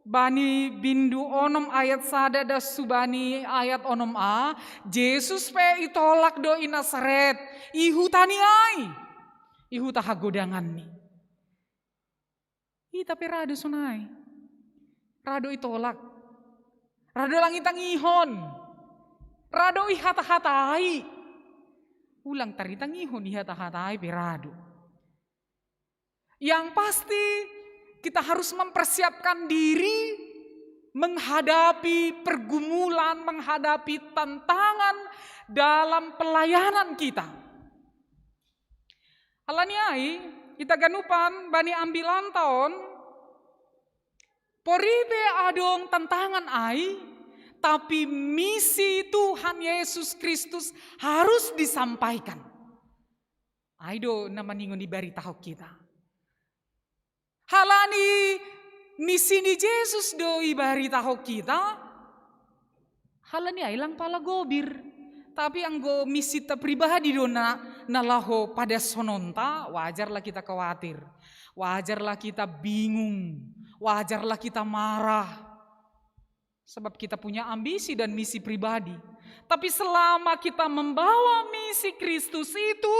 bani bindu onom ayat sada da subani ayat onom a. Yesus pe itolak do i Nasaret. Ihu tani ai. Ihu taha godangan ni. Tapi rado sunai. Rado itolak. Rado langitang ihon. Rado ihata-hatai. Ulang taritang ihon ihata-hatai berado. Yang pasti kita harus mempersiapkan diri menghadapi pergumulan, menghadapi tantangan dalam pelayanan kita. Alaniai kita ganupan bani ambilan tahun poribe adong tantangan ai, tapi misi Tuhan Yesus Kristus harus disampaikan. Aido namaningon diberitahu kita. Halani misi ni Yesus do ibaritahu kita. Halani ailang pala gobir. Tapi anggo misi ta pribadi do nalaho pada sononta, wajarlah kita khawatir. Wajarlah kita bingung. Wajarlah kita marah. Sebab kita punya ambisi dan misi pribadi. Tapi selama kita membawa misi Kristus itu,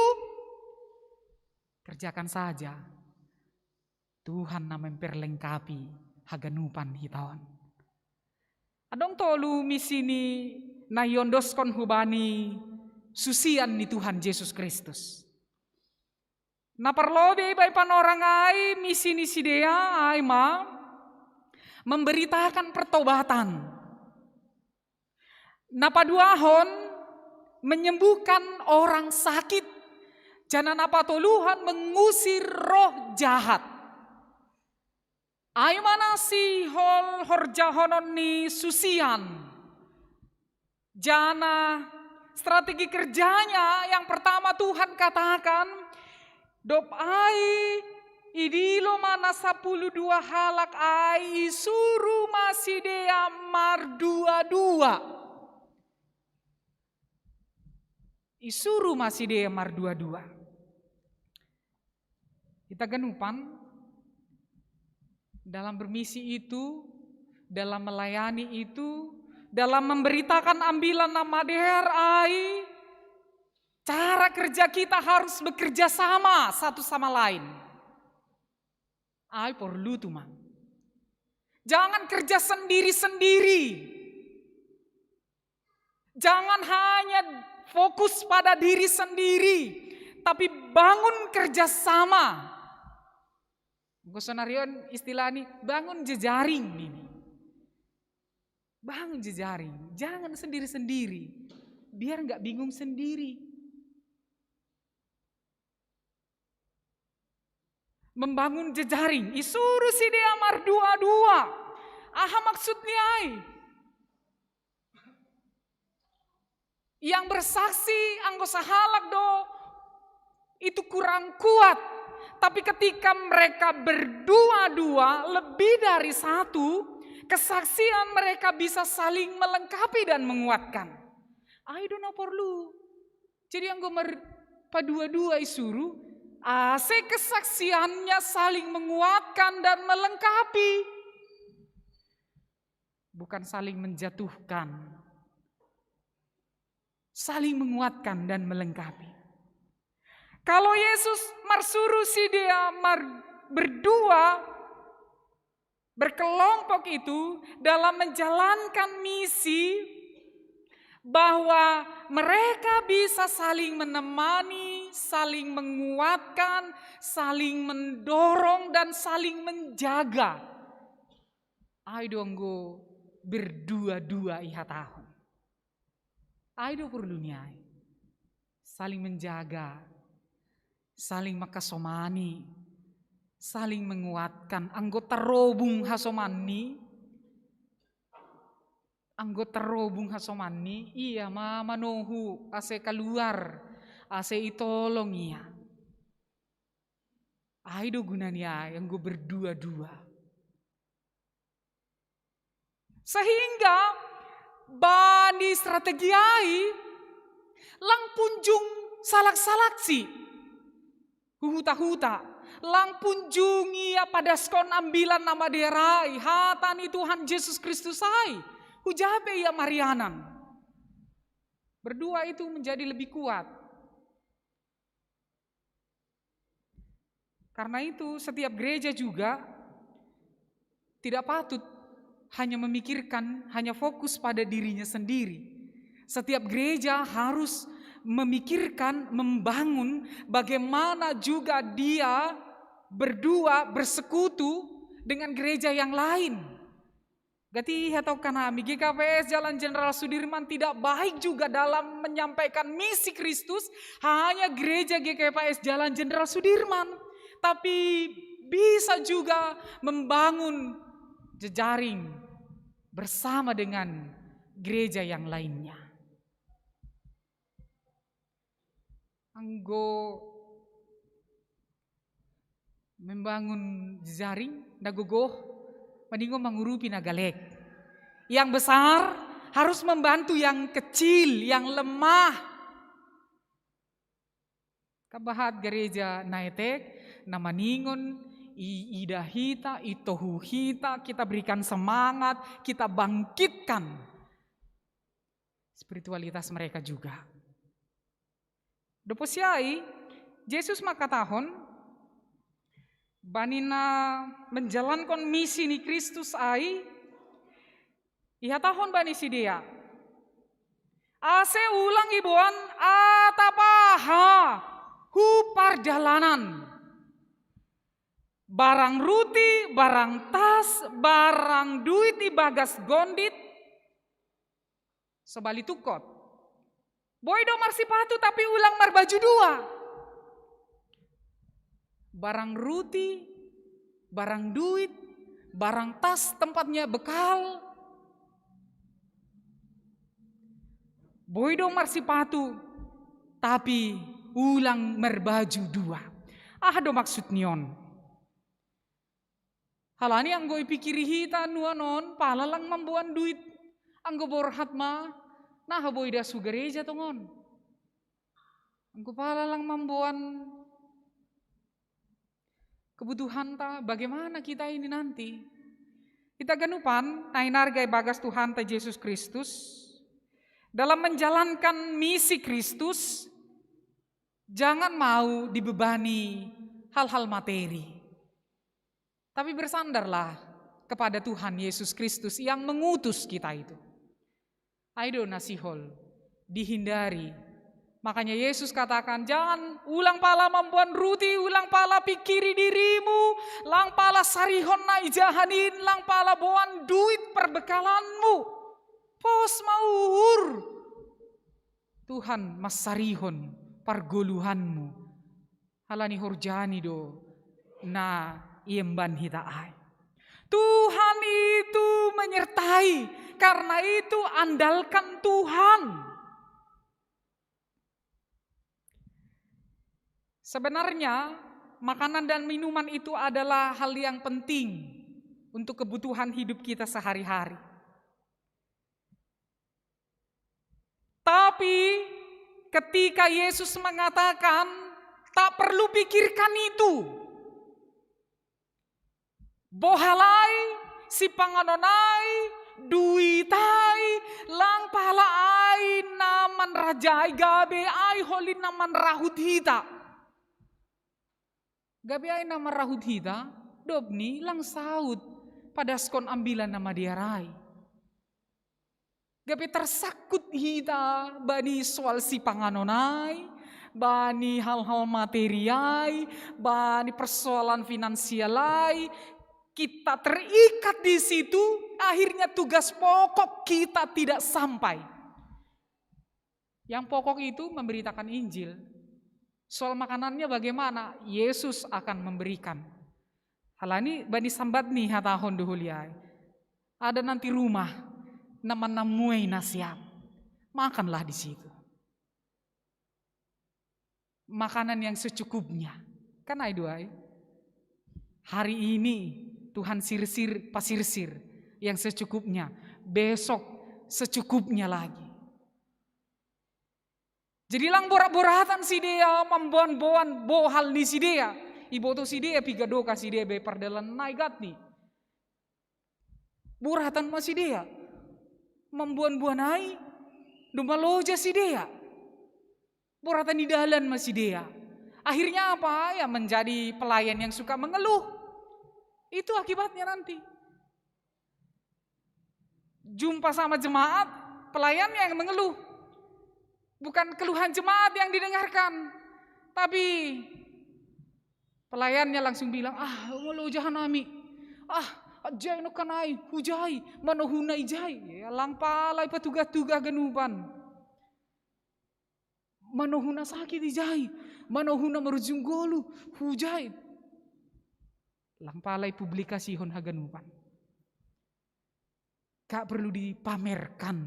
kerjakan saja. Tuhan na memperlengkapi haganupan hitawan. Adong tolu misi ni na yondoskon hubani susian ni Tuhan Yesus Kristus. Na perlobe iba panorang ai misi ni sidea ai ma memberitakan pertobatan. Napaduahon menyembuhkan orang sakit. Jana napatoluhan mengusir roh jahat. Ay manasi horjahonon ni susian. Jana strategi kerjanya yang pertama Tuhan katakan, dop ai idilo mana 12 halak ai suruh masih dea mar 22. Isuru masih dea mar 22. Kita genupan dalam bermisi itu, dalam melayani itu, dalam memberitakan ambilan nama der ai, cara kerja kita harus bekerja sama satu sama lain. Ai perlu tuh man. Jangan kerja sendiri-sendiri. Jangan hanya fokus pada diri sendiri, tapi bangun kerjasama. Gosonarion istilah ini bangun jejaring ini. Bangun jejaring, jangan sendiri-sendiri, biar nggak bingung sendiri. Membangun jejaring, isuru si dia mar 22. Aha maksudnya ai? Yang bersaksi anggota halak do itu kurang kuat. Tapi ketika mereka berdua-dua lebih dari satu, kesaksian mereka bisa saling melengkapi dan menguatkan. I don't know perlu. Jadi yang gue dua-dua isuru, kesaksiannya saling menguatkan dan melengkapi. Bukan saling menjatuhkan. Saling menguatkan dan melengkapi. Kalau Yesus marsuru si dia berdua berkelompok itu dalam menjalankan misi, bahwa mereka bisa saling menemani, saling menguatkan, saling mendorong, dan saling menjaga. Aido anggo berdua-dua iha tahun. Aido perlu niai. Saling menjaga, saling makasomani, saling menguatkan. Anggo terobung hasomani, iya mama nohu ase keluar, ase itolong iya. Aido gunanya yang gue berdua-dua. Sehingga bani strategi ai lang punjung salak-salaksi huta-huta lang punjungi pada skon ambilan nama derai hatani Tuhan Yesus Kristus ai hujabe ia Marianan. Berdua itu menjadi lebih kuat. Karena itu setiap gereja juga tidak patut hanya memikirkan, hanya fokus pada dirinya sendiri. Setiap gereja harus memikirkan, membangun bagaimana juga dia berdua bersekutu dengan gereja yang lain. Gati atau kanami GKPS Jalan Jenderal Sudirman tidak baik juga dalam menyampaikan misi Kristus hanya gereja GKPS Jalan Jenderal Sudirman, tapi bisa juga membangun jejaring bersama dengan gereja yang lainnya. Anggo membangun jejaring dagogoh mendingo mengurupi nagalek. Yang besar harus membantu yang kecil, yang lemah. Kabahat gereja naetek nama ningon ida hita, itohu hita, kita berikan semangat, kita bangkitkan spiritualitas mereka juga. Doposiai, Yesus makatahon, banina menjalankan misi ni Kristus ai, iha tahun bani si dia. Ase ulang ibuan atapaha hu perjalanan. Barang ruti, barang tas, barang duit di bagas gondit, sebali tukot. Boy do marsipatu tapi ulang marbaju dua. Barang ruti, barang duit, barang tas tempatnya bekal. Boy do marsipatu tapi ulang merbaju dua. Do maksud nion. Halani anggo ipikiri hita nuanon palalang mambuan duit anggo borhat ma nah boy da su gereja tongon anggo palalang mambuan kebutuhan ta bagaimana kita ini nanti kita ganupan nainargai bagas Tuhan ta Yesus Kristus dalam menjalankan misi Kristus jangan mau dibebani hal-hal materi. Tapi bersandarlah kepada Tuhan Yesus Kristus yang mengutus kita itu. Aido nasihol, dihindari. Makanya Yesus katakan, jangan ulang pala mambuan ruti, ulang pala pikiri dirimu, lang pala sarihon na ijahanin, lang pala boan duit perbekalanmu. Pos maur. Tuhan mas sarihon pargoluhanmu. Halani horjani do. Nah, iemban hita ai. Tuhan itu menyertai, karena itu andalkan Tuhan. Sebenarnya makanan dan minuman itu adalah hal yang penting untuk kebutuhan hidup kita sehari-hari. Tapi ketika Yesus mengatakan tak perlu pikirkan itu, bohalai, si panganonai, duitai, lang palai, naman rajai, gabe ai holin naman rahut hita. Gabe ai naman rahut hita, dobni lang saud, pada skon ambilan nama diarai. Gape tersakut hita bani soal si panganonai, bani hal-hal materiai, bani persoalan finansialai. Kita terikat di situ, akhirnya tugas pokok kita tidak sampai. Yang pokok itu memberitakan Injil. Soal makanannya bagaimana? Yesus akan memberikan. Halani bani sambat nih hatahon duhuliai. Ada nanti rumah nama-namuai nasiam. Makanlah di situ. Makanan yang secukupnya. Kan aiduai. Hari ini Tuhan sirsir pasirsir yang secukupnya. Besok secukupnya lagi. Jadi lang borak-boratan si dia membuan-buan bohal ni si dia. Ibu tu si dia piga doka si dia be pardalan naigat nih. Boratan masih dia. Membuan-buan ai. Dumaloja si dia. Boratan di dalam masih dia. Akhirnya apa? Ya menjadi pelayan yang suka mengeluh. Itu akibatnya nanti. Jumpa sama jemaat, pelayannya yang mengeluh. Bukan keluhan jemaat yang didengarkan. Tapi pelayannya langsung bilang, lo jahanami. Jai no kanai, hujai, manohunai jai. Ya, langpalai petugas-tugas genuban. Manohuna sakit jai, manohuna merujunggolu, hujai. Langpalai publikasi hon hagenuban. Gak perlu dipamerkan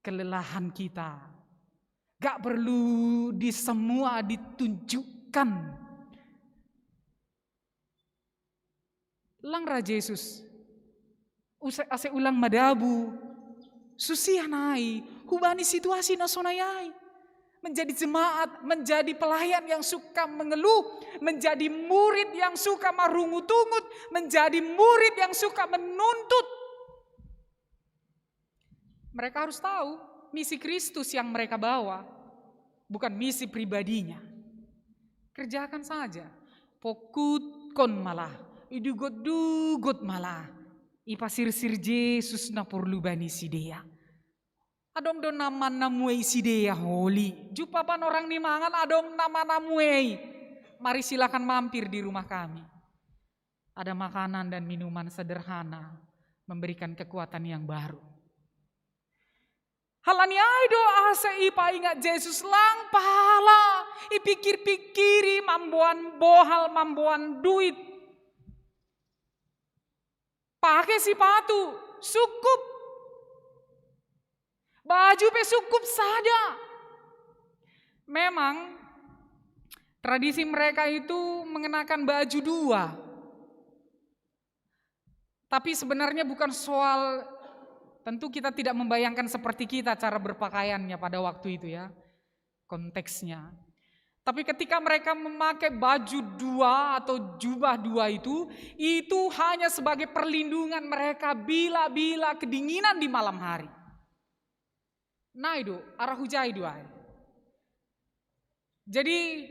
kelelahan kita. Gak perlu di semua ditunjukkan. Lang Raja Yesus ase ulang madabu susianai hubani situasi nasonayai menjadi jemaat, menjadi pelayan yang suka mengeluh, menjadi murid yang suka marungut-ungut, menjadi murid yang suka menuntut. Mereka harus tahu misi Kristus yang mereka bawa bukan misi pribadinya. Kerjakan saja. Pokut kon malah idugot-dugot malah. Ipasir-sir Yesus na perlu bani sidea. Adong don nama namuei sidea holy. Jumpa pan orang ni mangan adong nama namuei. Mari silakan mampir di rumah kami. Ada makanan dan minuman sederhana. Memberikan kekuatan yang baru. Halani aido asa ipa ingat Yesus lang pahala. Ipikir-pikiri mambuan bohal, mambuan duit. Pakai sepatu, cukup. Baju pe cukup saja. Memang tradisi mereka itu mengenakan baju dua. Tapi sebenarnya bukan soal, tentu kita tidak membayangkan seperti kita cara berpakaiannya pada waktu itu ya. Konteksnya. Tapi ketika mereka memakai baju dua atau jubah dua itu hanya sebagai perlindungan mereka bila-bila kedinginan di malam hari. Nah itu, arah hujai dua. Jadi,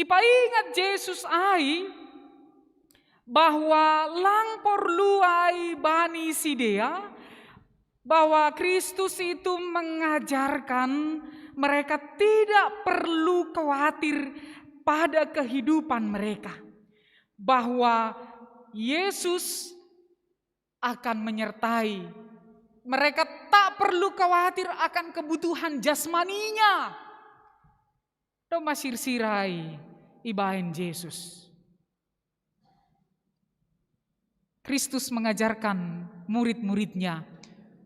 ipa ingat Yesus ai bahwa langpor luai bani sidea, bahwa Kristus itu mengajarkan mereka tidak perlu khawatir pada kehidupan mereka. Bahwa Yesus akan menyertai. Mereka tak perlu khawatir akan kebutuhan jasmaninya. Doma sirsirai ibain Yesus. Kristus mengajarkan murid-muridnya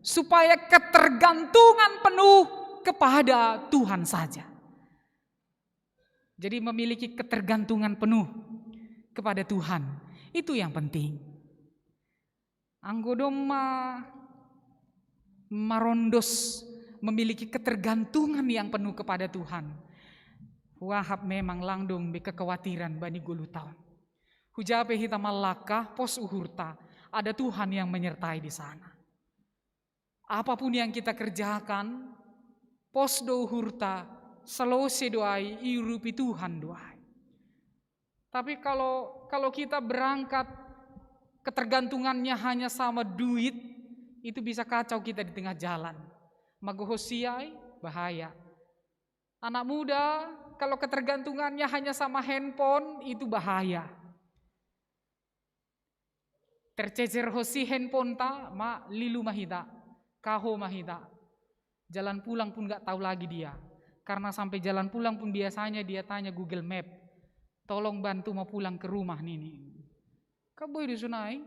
supaya ketergantungan penuh kepada Tuhan saja. Jadi memiliki ketergantungan penuh kepada Tuhan. Itu yang penting. Anggodoma marondos memiliki ketergantungan yang penuh kepada Tuhan. Wahab memang langdong be kekhawatiran bani gulu tahun. Hujape hita malaka pos uhurta. Ada Tuhan yang menyertai di sana. Apapun yang kita kerjakan, pos do uhurta, selose doai, irupi Tuhan doai. Tapi kalau kita berangkat ketergantungannya hanya sama duit, itu bisa kacau kita di tengah jalan. Magohosiai, bahaya. Anak muda, kalau ketergantungannya hanya sama handphone, itu bahaya. Tercecer hosi handphone ta, lilu mahita, kaho mahita. Jalan pulang pun gak tahu lagi dia. Karena sampai jalan pulang pun biasanya dia tanya Google Map. Tolong bantu mau pulang ke rumah nih. Kaboy disunai.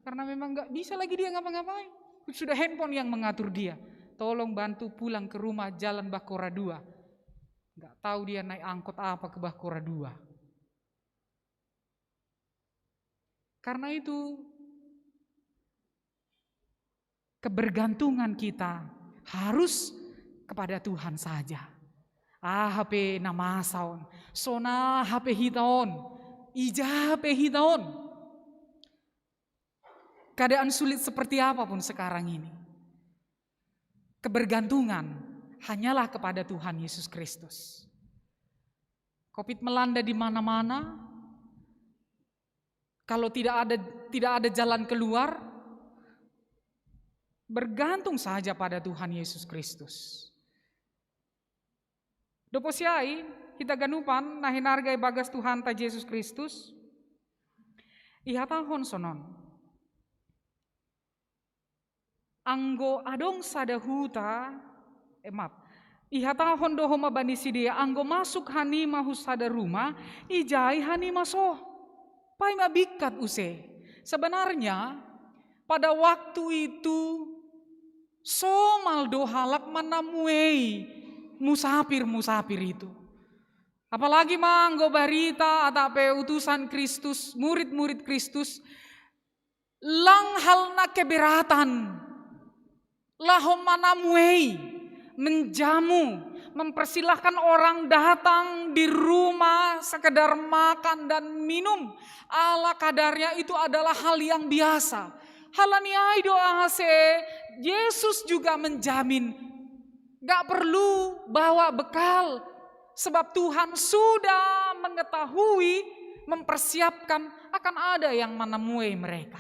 Karena memang gak bisa lagi dia ngapa-ngapain. Sudah handphone yang mengatur dia. Tolong bantu pulang ke rumah jalan Bakora 2. Gak tahu dia naik angkot apa ke Bakora 2. Karena itu kebergantungan kita harus kepada Tuhan saja. HP namasaon, sona HP hitaon, ija HP hitaon. Keadaan sulit seperti apapun sekarang ini, kebergantungan hanyalah kepada Tuhan Yesus Kristus. Covid melanda di mana-mana. Kalau tidak ada jalan keluar, bergantung saja pada Tuhan Yesus Kristus. Doposiai kita ganupan nahin hargai bagas Tuhan ta Yesus Kristus. Ihatahon sonon. Anggo adong sadahuta ihatahon dohoma banisi dia anggo masuk hanima husada rumah ijai hanima soh. Pai mabikat use. Sebenarnya pada waktu itu somal dohalak manamuei musafir itu. Apalagi manggo barita atau utusan Kristus, murid-murid Kristus lang halna keberatan. Lahom manamuei menjamu, mempersilahkan orang datang di rumah sekedar makan dan minum ala kadarnya, itu adalah hal yang biasa. Halani ai doa hase, Yesus juga menjamin gak perlu bawa bekal, sebab Tuhan sudah mengetahui, mempersiapkan akan ada yang menemui mereka.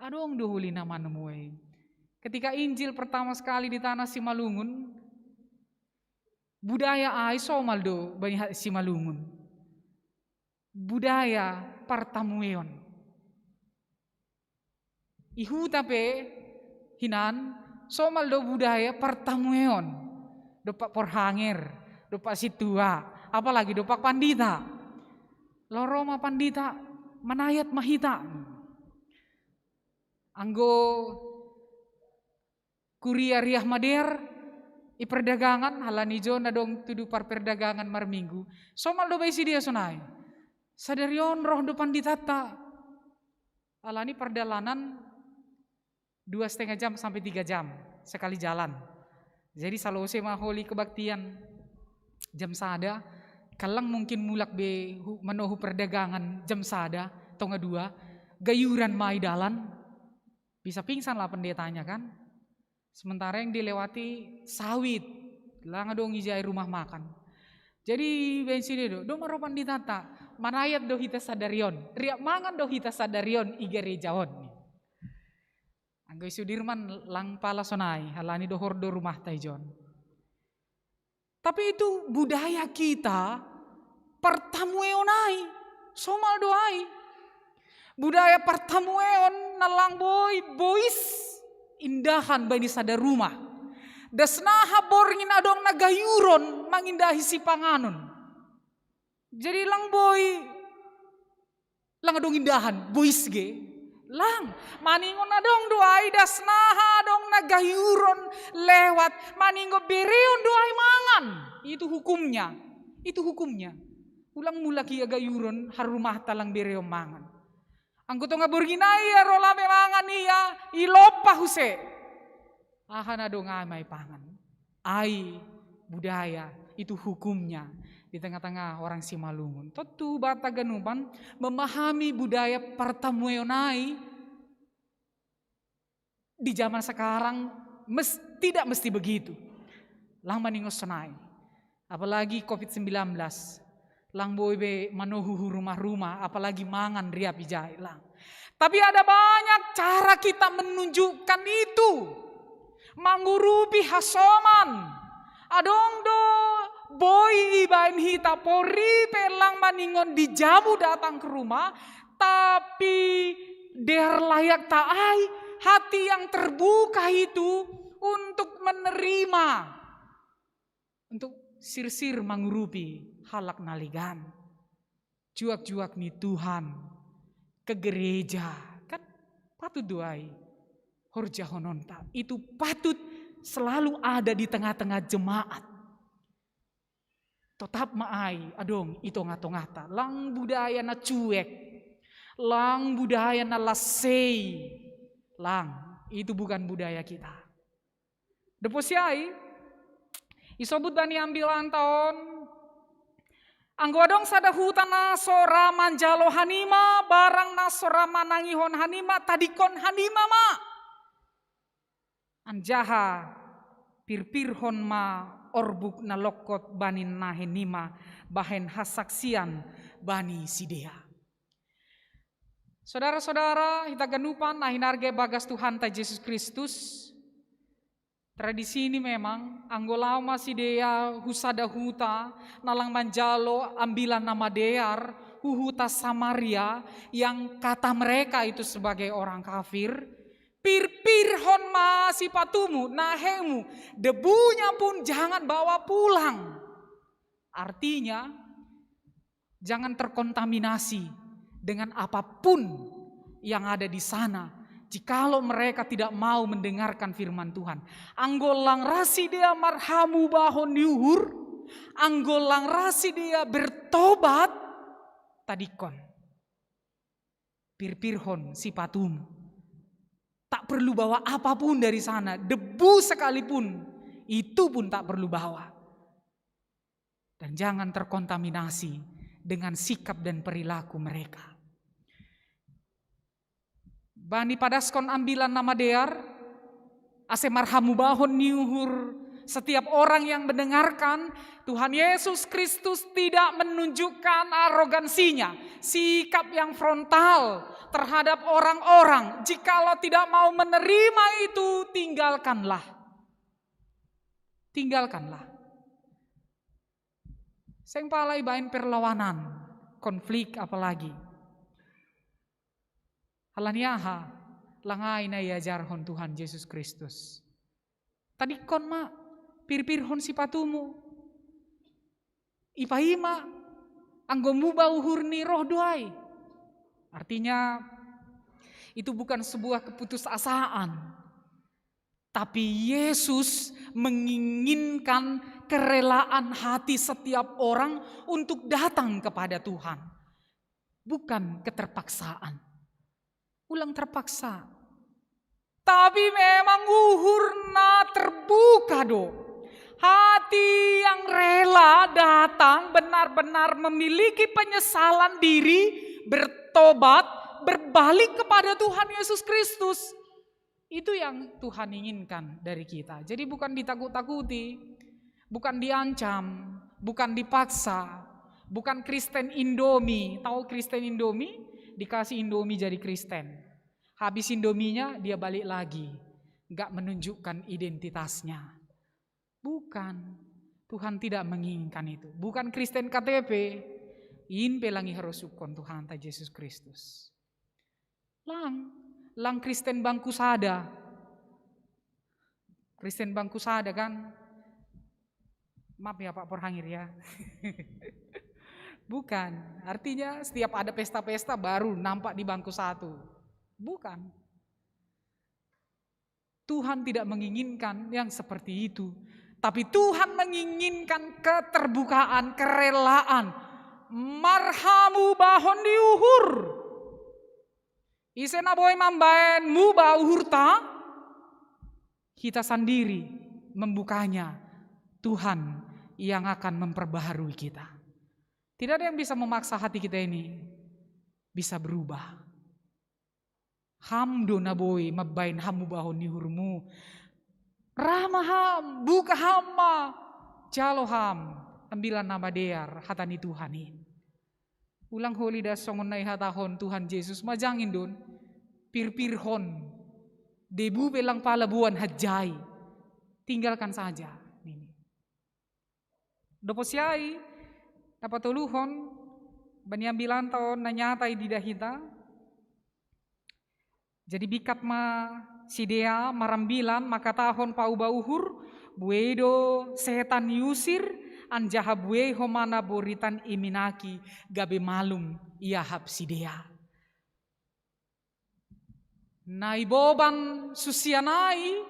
Adong duhulina menemui. Ketika Injil pertama sekali di tanah Simalungun, budaya ai somaldo banyak Simalungun. Budaya partamueon. Ihu tape hinan somaldo budaya partamueon. Dopak porhanger, dopak situa, apalagi dopak pandita. Loroma pandita manayat mahita. Anggo kuria riah mader i perdagangan halani jona dong tudu par perdagangan mar minggu. Somal do baisi dia sonai. Sadarion roh do panditata. Alani perjalanan 2,5 jam sampai 3 jam sekali jalan. Jadi salose maholi kebaktian jam sada, kalang mungkin mulak be manohu perdagangan jam sada, tonga 2, gayuran mai dalan, bisa pingsan lah pendetanya kan. Sementara yang dilewati sawit, lang dong ijai rumah makan. Jadi bensin do maropan ditata, manayat do hita sadarion, riak mangan do hita sadarion igere jawon. Anggo Sudirman lang pala sonai, halani do hordo rumah taijon. Tapi itu budaya kita, pertamueonai, somal doai. Budaya pertamueon nalang boys, indahan bani sadar rumah. Dasnaha borngin adong nagayuron mangindahi si panganon. Jadi lang adong indahan, boys ge. Lang, maningon adong doai dasnaha adong nagayuron lewat maningo bereon doai mangan. Itu hukumnya. Ulang mula kia gayuron harumah talang bereon mangan. Angkuto nga borginai ya rolame mangan iya ilopa huse. Ahan adong amai pangan. Ai budaya itu hukumnya di tengah-tengah orang Simalungun. Tentu bata ganupan memahami budaya pertamueonai di zaman sekarang tidak mesti begitu. Lang maningos sonai. Apalagi COVID-19. lang boy be manuhu rumah-rumah, apalagi mangan riap ijai lang. Tapi ada banyak cara kita menunjukkan itu. Mangurupi hasoman. Adong do boy ibain hita pori pelang maningon dijamu datang ke rumah. Tapi der layak taai hati yang terbuka itu untuk menerima. Untuk sir-sir mangurupi halak naligan. Juak-juak nih Tuhan ke gereja. Kan patut doai. Horja hononta. Itu patut selalu ada di tengah-tengah jemaat. Tetap maai adong itu ngato-ngata. Lang budaya na cuek. Lang budaya na lasei. Lang itu bukan budaya kita. Deposiai isobut bani ambilan tahun. Anggodong sada hutan na sora manjalo hanima, barang na sora manangihon hanima, tadikon hanima ma. Anjaha pirpirhon ma orbuk na lokot banin nahenima, bahen hasaksian bani sidea. Saudara-saudara, kita ganupan nahinarge bagas Tuhan ta Yesus Kristus. Tradisi ini memang anggolama sidea husada huta nalang manjalo ambilan nama dear huhuta Samaria yang kata mereka itu sebagai orang kafir. Pir-pirhon masih patumu nahemu debunya pun jangan bawa pulang. Artinya jangan terkontaminasi dengan apapun yang ada di sana. Jikalau mereka tidak mau mendengarkan firman Tuhan. Anggolang rasi dia marhamu bahon diuhur. Anggolang rasi dia bertobat. Tadikon. Pirpirhon si patumu. Tak perlu bawa apapun dari sana. Debu sekalipun. Itu pun tak perlu bawa. Dan jangan terkontaminasi dengan sikap dan perilaku mereka. Bani padaskon ambilan nama dear, ase marhamu bahon niuhur. Setiap orang yang mendengarkan Tuhan Yesus Kristus tidak menunjukkan arogansinya, sikap yang frontal terhadap orang-orang. Jikalau tidak mau menerima itu, tinggalkanlah. Tinggalkanlah. Seng palai bain perlawanan, konflik apalagi. Halaniaha langai na iajarhon Tuhan Yesus Kristus. Tadikon ma pirpirhon si patumu. Ipaima anggomu bauhur ni roh doai. Artinya itu bukan sebuah keputusasaan. Tapi Yesus menginginkan kerelaan hati setiap orang untuk datang kepada Tuhan. Bukan keterpaksaan. Ulang terpaksa. Tapi memang uhurna terbuka do. Hati yang rela datang benar-benar memiliki penyesalan diri, bertobat, berbalik kepada Tuhan Yesus Kristus. Itu yang Tuhan inginkan dari kita. Jadi bukan ditakut-takuti, bukan diancam, bukan dipaksa, bukan Kristen Indomie. Tahu Kristen Indomie? Dikasih Indomie jadi Kristen. Habis Indominya dia balik lagi. Gak menunjukkan identitasnya. Bukan. Tuhan tidak menginginkan itu. Bukan Kristen KTP. In pelangi harus sukon Tuhan ta Yesus Kristus. Lang Kristen bangku sada. Kristen bangku sada kan. Maaf ya Pak Porhangir ya. Bukan, artinya setiap ada pesta-pesta baru nampak di bangku satu. Bukan. Tuhan tidak menginginkan yang seperti itu. Tapi Tuhan menginginkan keterbukaan, kerelaan. Marhamu bahon diuhur. Isena boy mambaen mu bauhur ta. Kita sendiri membukanya. Tuhan yang akan memperbaharui kita. Tidak ada yang bisa memaksa hati kita ini bisa berubah. Hamdo naboy mabain hamu bahon nihurmu. Ramaham buka hamma. Jalo ham ambilan nama dear hatani Tuhan ini. Ulang holi da songon nai hatahon Tuhan Yesus majangin don. Pir-pirhon. Debu belang palabuan hajai. Tinggalkan saja. Ini. Doposiai. Dapat tuluhon. Baniambilan tahun nanyatai di dahita. Jadi bikat ma sidea marambilan maka tahun pau bauhur buedo setan yusir anjaha bue homana boritan iminaki gabe malum iahap sidea. Nai boban susianai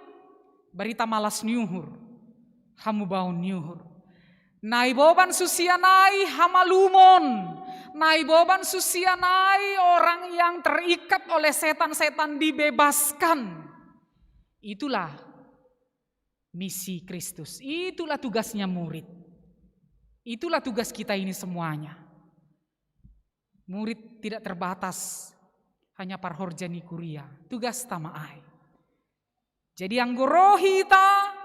barita malas nyuhur hamu baun nyuhur. Nai boban susianai hamalumon. Nai boban susianai orang yang terikat oleh setan-setan dibebaskan. Itulah misi Kristus. Itulah tugasnya murid. Itulah tugas kita ini semuanya. Murid tidak terbatas hanya parhorjani kuria. Tugas tamaai. Jadi anggorohita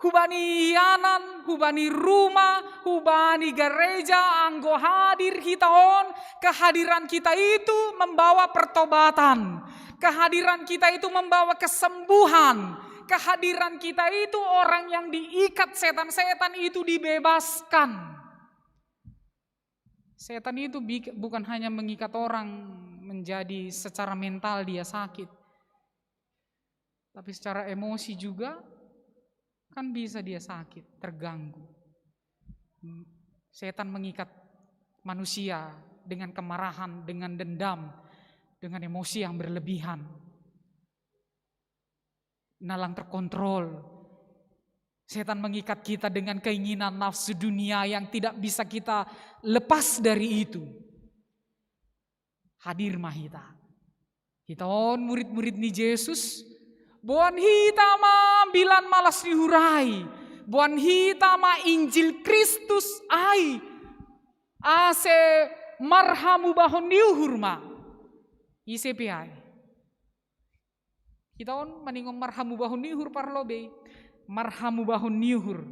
hubani yanan, hubani rumah, hubani gereja, anggo hadir hitaon. Kehadiran kita itu membawa pertobatan. Kehadiran kita itu membawa kesembuhan. Kehadiran kita itu orang yang diikat setan-setan itu dibebaskan. Setan itu bukan hanya mengikat orang menjadi secara mental dia sakit. Tapi secara emosi juga kan bisa dia sakit, terganggu. Setan mengikat manusia dengan kemarahan, dengan dendam, dengan emosi yang berlebihan. Nalang terkontrol. Setan mengikat kita dengan keinginan nafsu dunia yang tidak bisa kita lepas dari itu. Hadir mahita. Kita murid-murid ni Yesus. Buan hita ma bilan malas dihurai. Buan hita ma Injil Kristus ai. Ase marhamu bahon diuhur ma. ICPI. Kita meningom marhamu bahon diuhur parlobe. Marhamu bahon diuhur.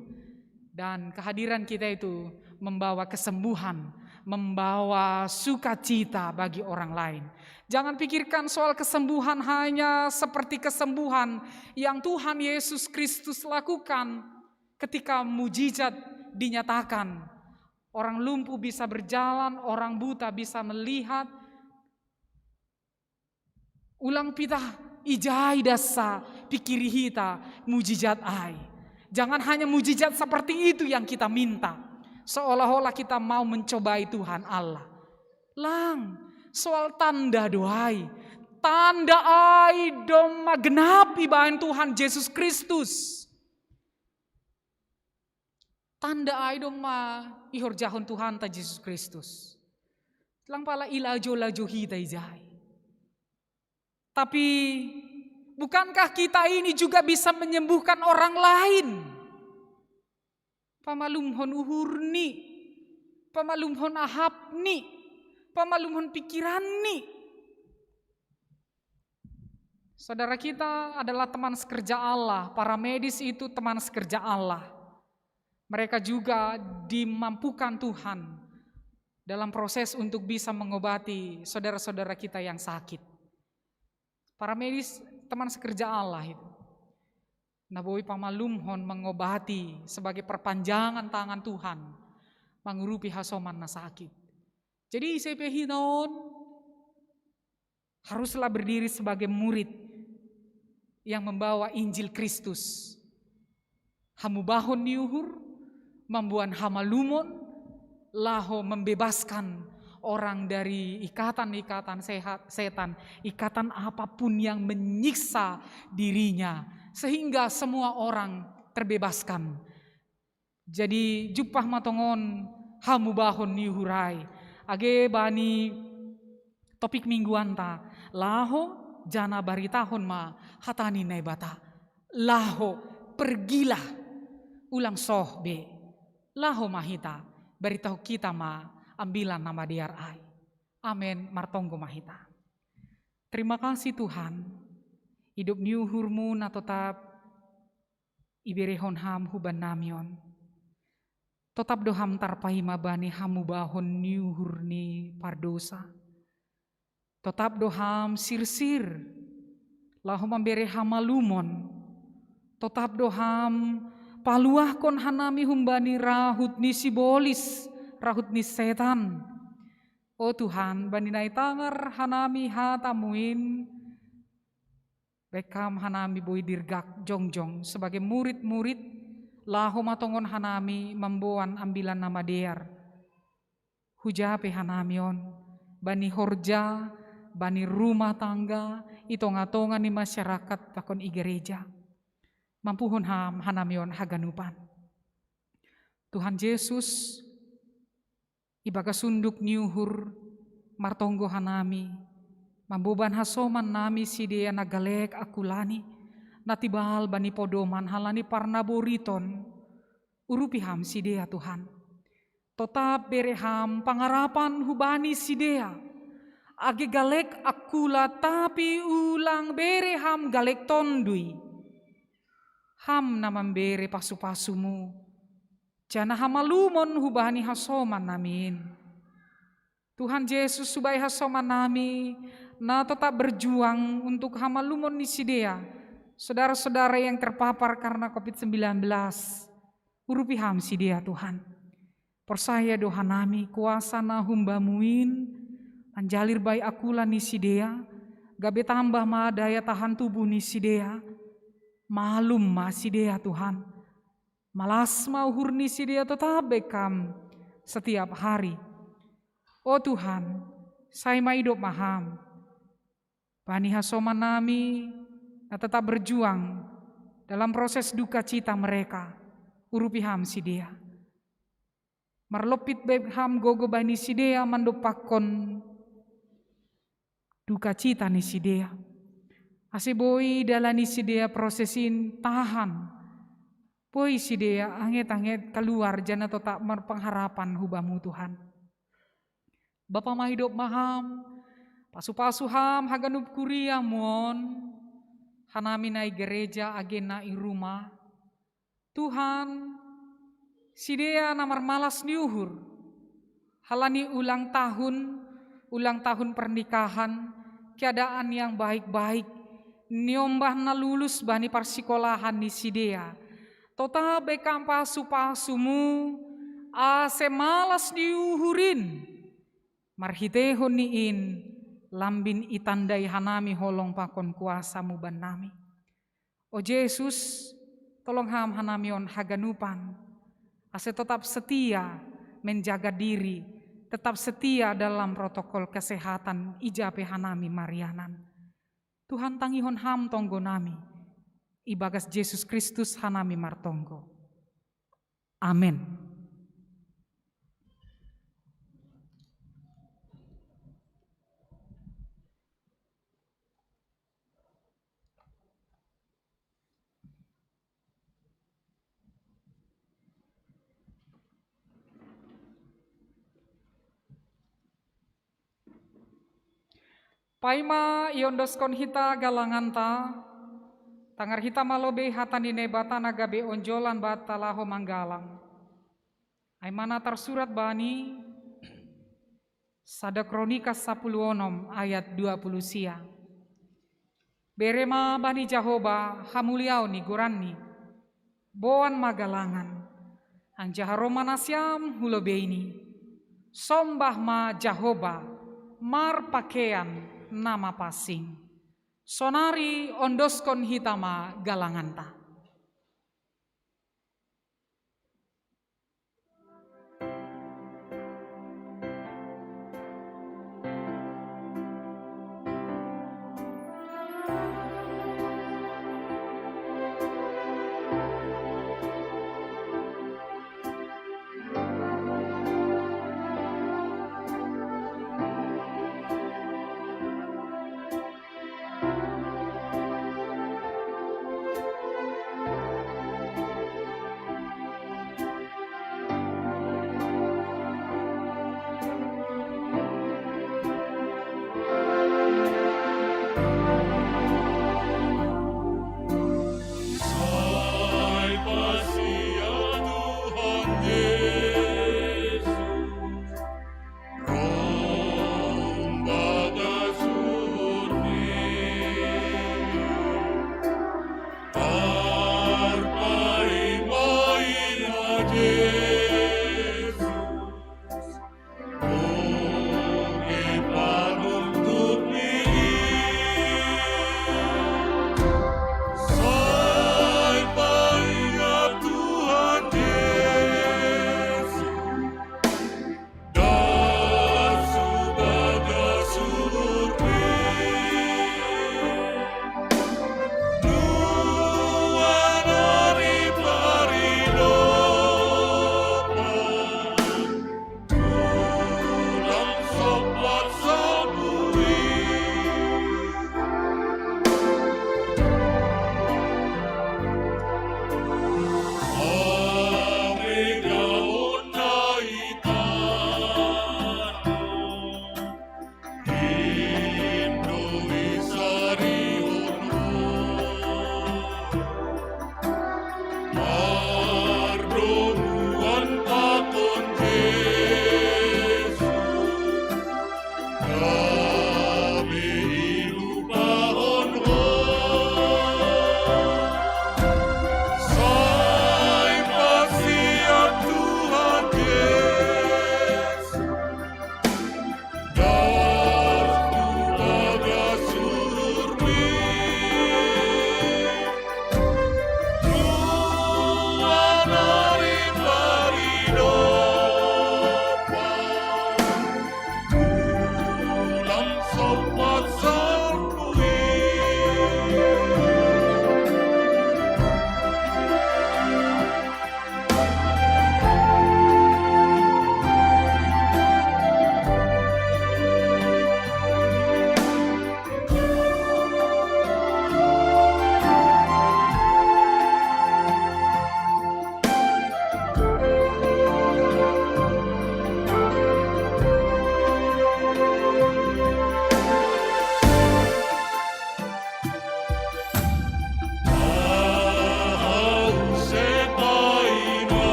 Dan kehadiran kita itu membawa kesembuhan. Membawa sukacita bagi orang lain. Jangan pikirkan soal kesembuhan hanya seperti kesembuhan yang Tuhan Yesus Kristus lakukan ketika mujizat dinyatakan. Orang lumpuh bisa berjalan, orang buta bisa melihat. Ulang pitah ijai dasa pikiri hita mujizat ai. Jangan hanya mujizat seperti itu yang kita minta. Seolah-olah kita mau mencobai Tuhan Allah. Soal tanda doai. Tanda ai doma genapi bahan Tuhan Yesus Kristus. Tanda ai doma ihor jahon Tuhan ta Yesus Kristus. Lang pala ilajo-lajo hita ijai. Tapi bukankah kita ini juga bisa menyembuhkan orang lain? Pamalumhon uhurni. Pamalumhon ahapni. Pamalumhon pikiran nih. Saudara kita adalah teman sekerja Allah. Para medis itu teman sekerja Allah. Mereka juga dimampukan Tuhan dalam proses untuk bisa mengobati saudara-saudara kita yang sakit. Para medis teman sekerja Allah itu. Naboi pamalumhon mengobati sebagai perpanjangan tangan Tuhan. Mengurupi hasoman na sakit. Jadi ICP Hinaon haruslah berdiri sebagai murid yang membawa Injil Kristus. Hamubahon niuhur, membuat hamalumon, laho membebaskan orang dari ikatan-ikatan setan, ikatan apapun yang menyiksa dirinya, sehingga semua orang terbebaskan. Jadi jupah matongon hamubahon niuhurai. Age bani topik mingguan ta laho jana baritahon ma hatani nai bata laho pergilah ulang soh be laho mahita baritahu kita ma ambilan nama diar ai. Amin martonggo mahita. Terima kasih Tuhan. Hidup niuhurmu na tetap iberehon ham huban namion. Tetap doham tarpahima bani hamu bahon niuhurni pardosa. Tetap doham sir-sir lahu memberi hamalumon. Tetap doham paluah kon hanami humbani rahut ni sibolis, rahut ni setan. Oh Tuhan, bani nai tangar hanami hatamuin. Bekam hanami boy dirgak jongjong sebagai murid-murid lahu matongon hanami membuan ambilan nama dear. Hujape hanamion bani horja, bani rumah tangga, itonga-tonga ni masyarakat pakon i gereja. Mampuhon ham hanamion haganupan. Tuhan Yesus ibaga sunduk niuhur martonggo hanami. Mambuban hasoman nami sidea nagalek akulani. Natibal bani podoman halani parnaboriton. Urupiham sidea Tuhan. Tetap bereham pangarapan hubani sidea. Age galek akula tapi ulang bereham galek tondui. Ham namam bere pasu-pasumu. Jana hamalumon hubani hasoman namin. Tuhan Yesus subai hasoman nami. Na tetap berjuang untuk hamalumon ni sidea. Saudara-saudara yang terpapar karena COVID-19. Urupiham sidea Tuhan. Persaya doha nami kuasa na humbamuin. Anjalir bai akula ni sidea. Gabe tambah ma daya tahan tubuh ni sidea. Malum ma sidea Tuhan. Malas ma uhur ni sidea tetap bekam setiap hari. Oh Tuhan, saya ma hidup maham. Bani hasoman nami na tetap berjuang dalam proses duka cita mereka. Urupiham sidea. Marlopit bekham gogo bani sidea mandopakon duka cita ni sidea. Asiboi dalani sidea prosesin tahan. Poi sidea anget-anget keluar jana tetap merpengharapan hubamu Tuhan. Bapa ma hidup maham. Pasu-pasu ham haganup kuria mon. Hanami nai gereja agena i rumah. Tuhan, sidea namar malas niuhur. Halani ulang tahun pernikahan, keadaan yang baik-baik. Niombah na lulus bani parsikolahan ni sidea. Tota bekam pasu-pasumu, ase malas diuhurin. Marhitehon niin, lambin itandai hanami holong pakon kuasamu ban nami. O Yesus, tolong ham hanamion haganupan. Ase tetap setia menjaga diri, tetap setia dalam protokol kesehatan ijape hanami Marianan. Tuhan tangihon ham tonggo nami. Ibagas Yesus Kristus hanami martonggo. Amin. Paima iondoskon hita galanganta, tangar hita malobe hatanine batana gabe onjolan batalaho manggalang. Aimana tersurat bani, sada kronika 10 ayat 20 sia. Berema bani Jahoba hamuliau ni guranni, boan magalangan, anjaharoma nasyam hulobeini, sombah ma Jahoba, mar pakaian, nama pasing. Sonari ondoskon hitama galanganta.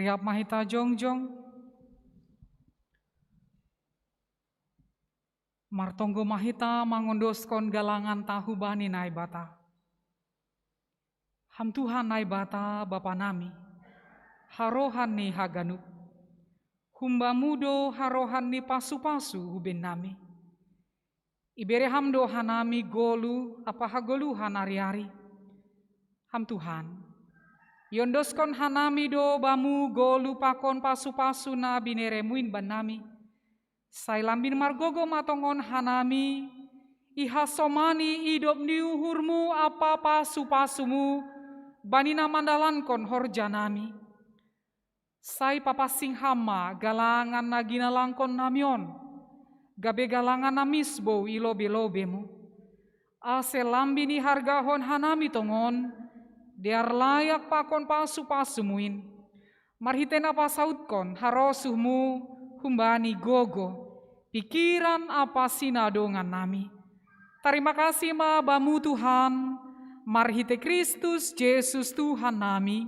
Riap mahita jongjong, martonggo mahita mangondoskon galangan tahu bani nai bata. Ham Tuhan nai bata Bapa nami, harohan ni haganup, humba mudo harohan ni pasu-pasu hubin nami. Ibere hamdo hanami golu apa hagolu hanari-ari. Ham Tuhan, yondoskon hanami do bamu golu pakon pasu-pasu na bineremuin ban nami. Sailambin margogo matongon hanami, ihasomani idop ni uhurmu apa pasu-pasumu, banina mandalankon horja nami. Sai papasing hama galangan nagina langkon namion, gabe galangan namisbo ilobe-lobemu. Ase lambini hargahon hanami tongon, dear layak pakon pasu-pasumuin. Marhitena pasautkon harosuhmu humbani gogo, pikiran apa sinadongan nami. Terima kasih ma bamu Tuhan, marhite Kristus Yesus Tuhan nami,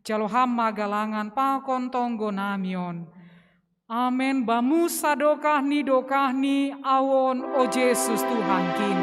jalo hama galangan pakon tonggo namion. Amen. Bamu sadokahni dokahni awon o Yesus Tuhan kin.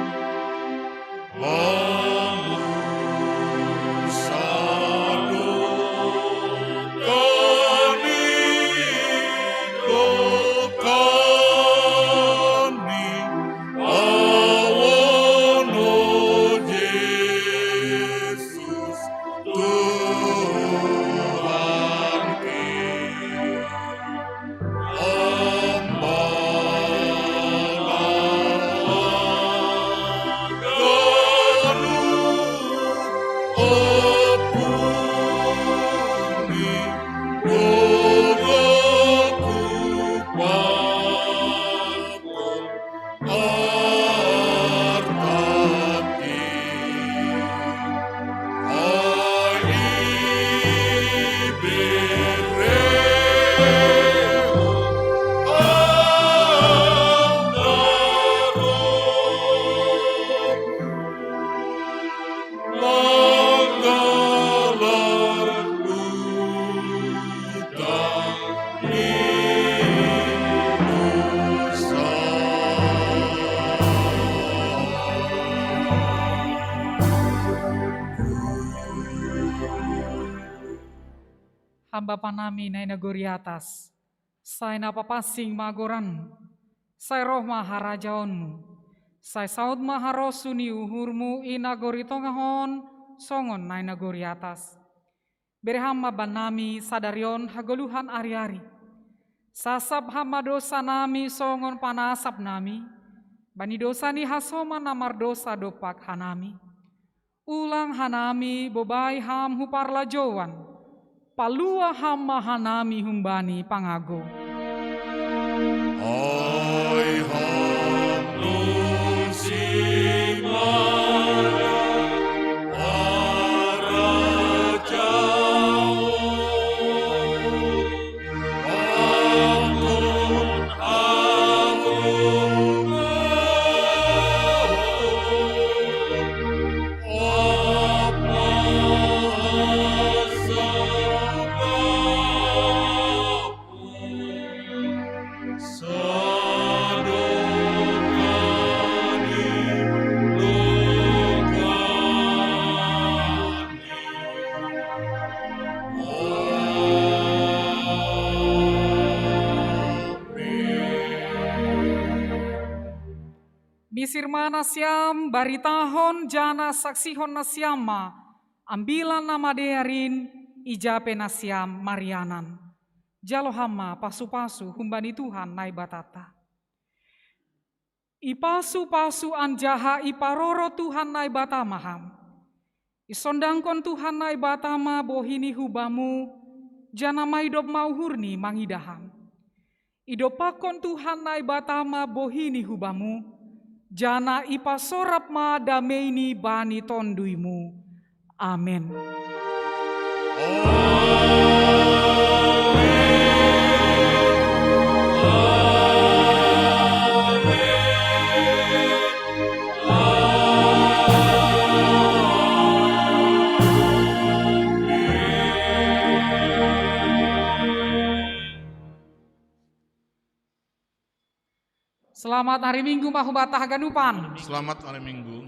Bapa nami na nagori atas, say napapasing magoran, say roh maharajaonmu, say saud maharosu ni uhurmu inagori tongahon, songon na nagori atas. Bereham maban nami sadarion hagoluhan ari-ari, sasab hama dosa nami songon panasap nami, bani dosa ni hasoma namar dosa dopak hanami. Ulang hanami bobai ham huparla jowan, palua hama hanami humbani pangago. Ai ham nun simara arajao amun amun Bisirma nasyam baritahon jana saksihon nasyama, ambilan nama dearin ijape nasyam marianan. Jalohama pasu-pasu humbani Tuhan nai batata. Ipasu-pasu anjaha iparoro Tuhan nai batamaham. Isondangkon Tuhan nai batama bohini hubamu, jana maidop mauhurni mangidaham. Idopakon Tuhan nai batama bohini hubamu, jana ipasorap ma dameini bani tonduimu. Amin. Selamat hari Minggu mahubatah ganupan. Selamat hari Minggu.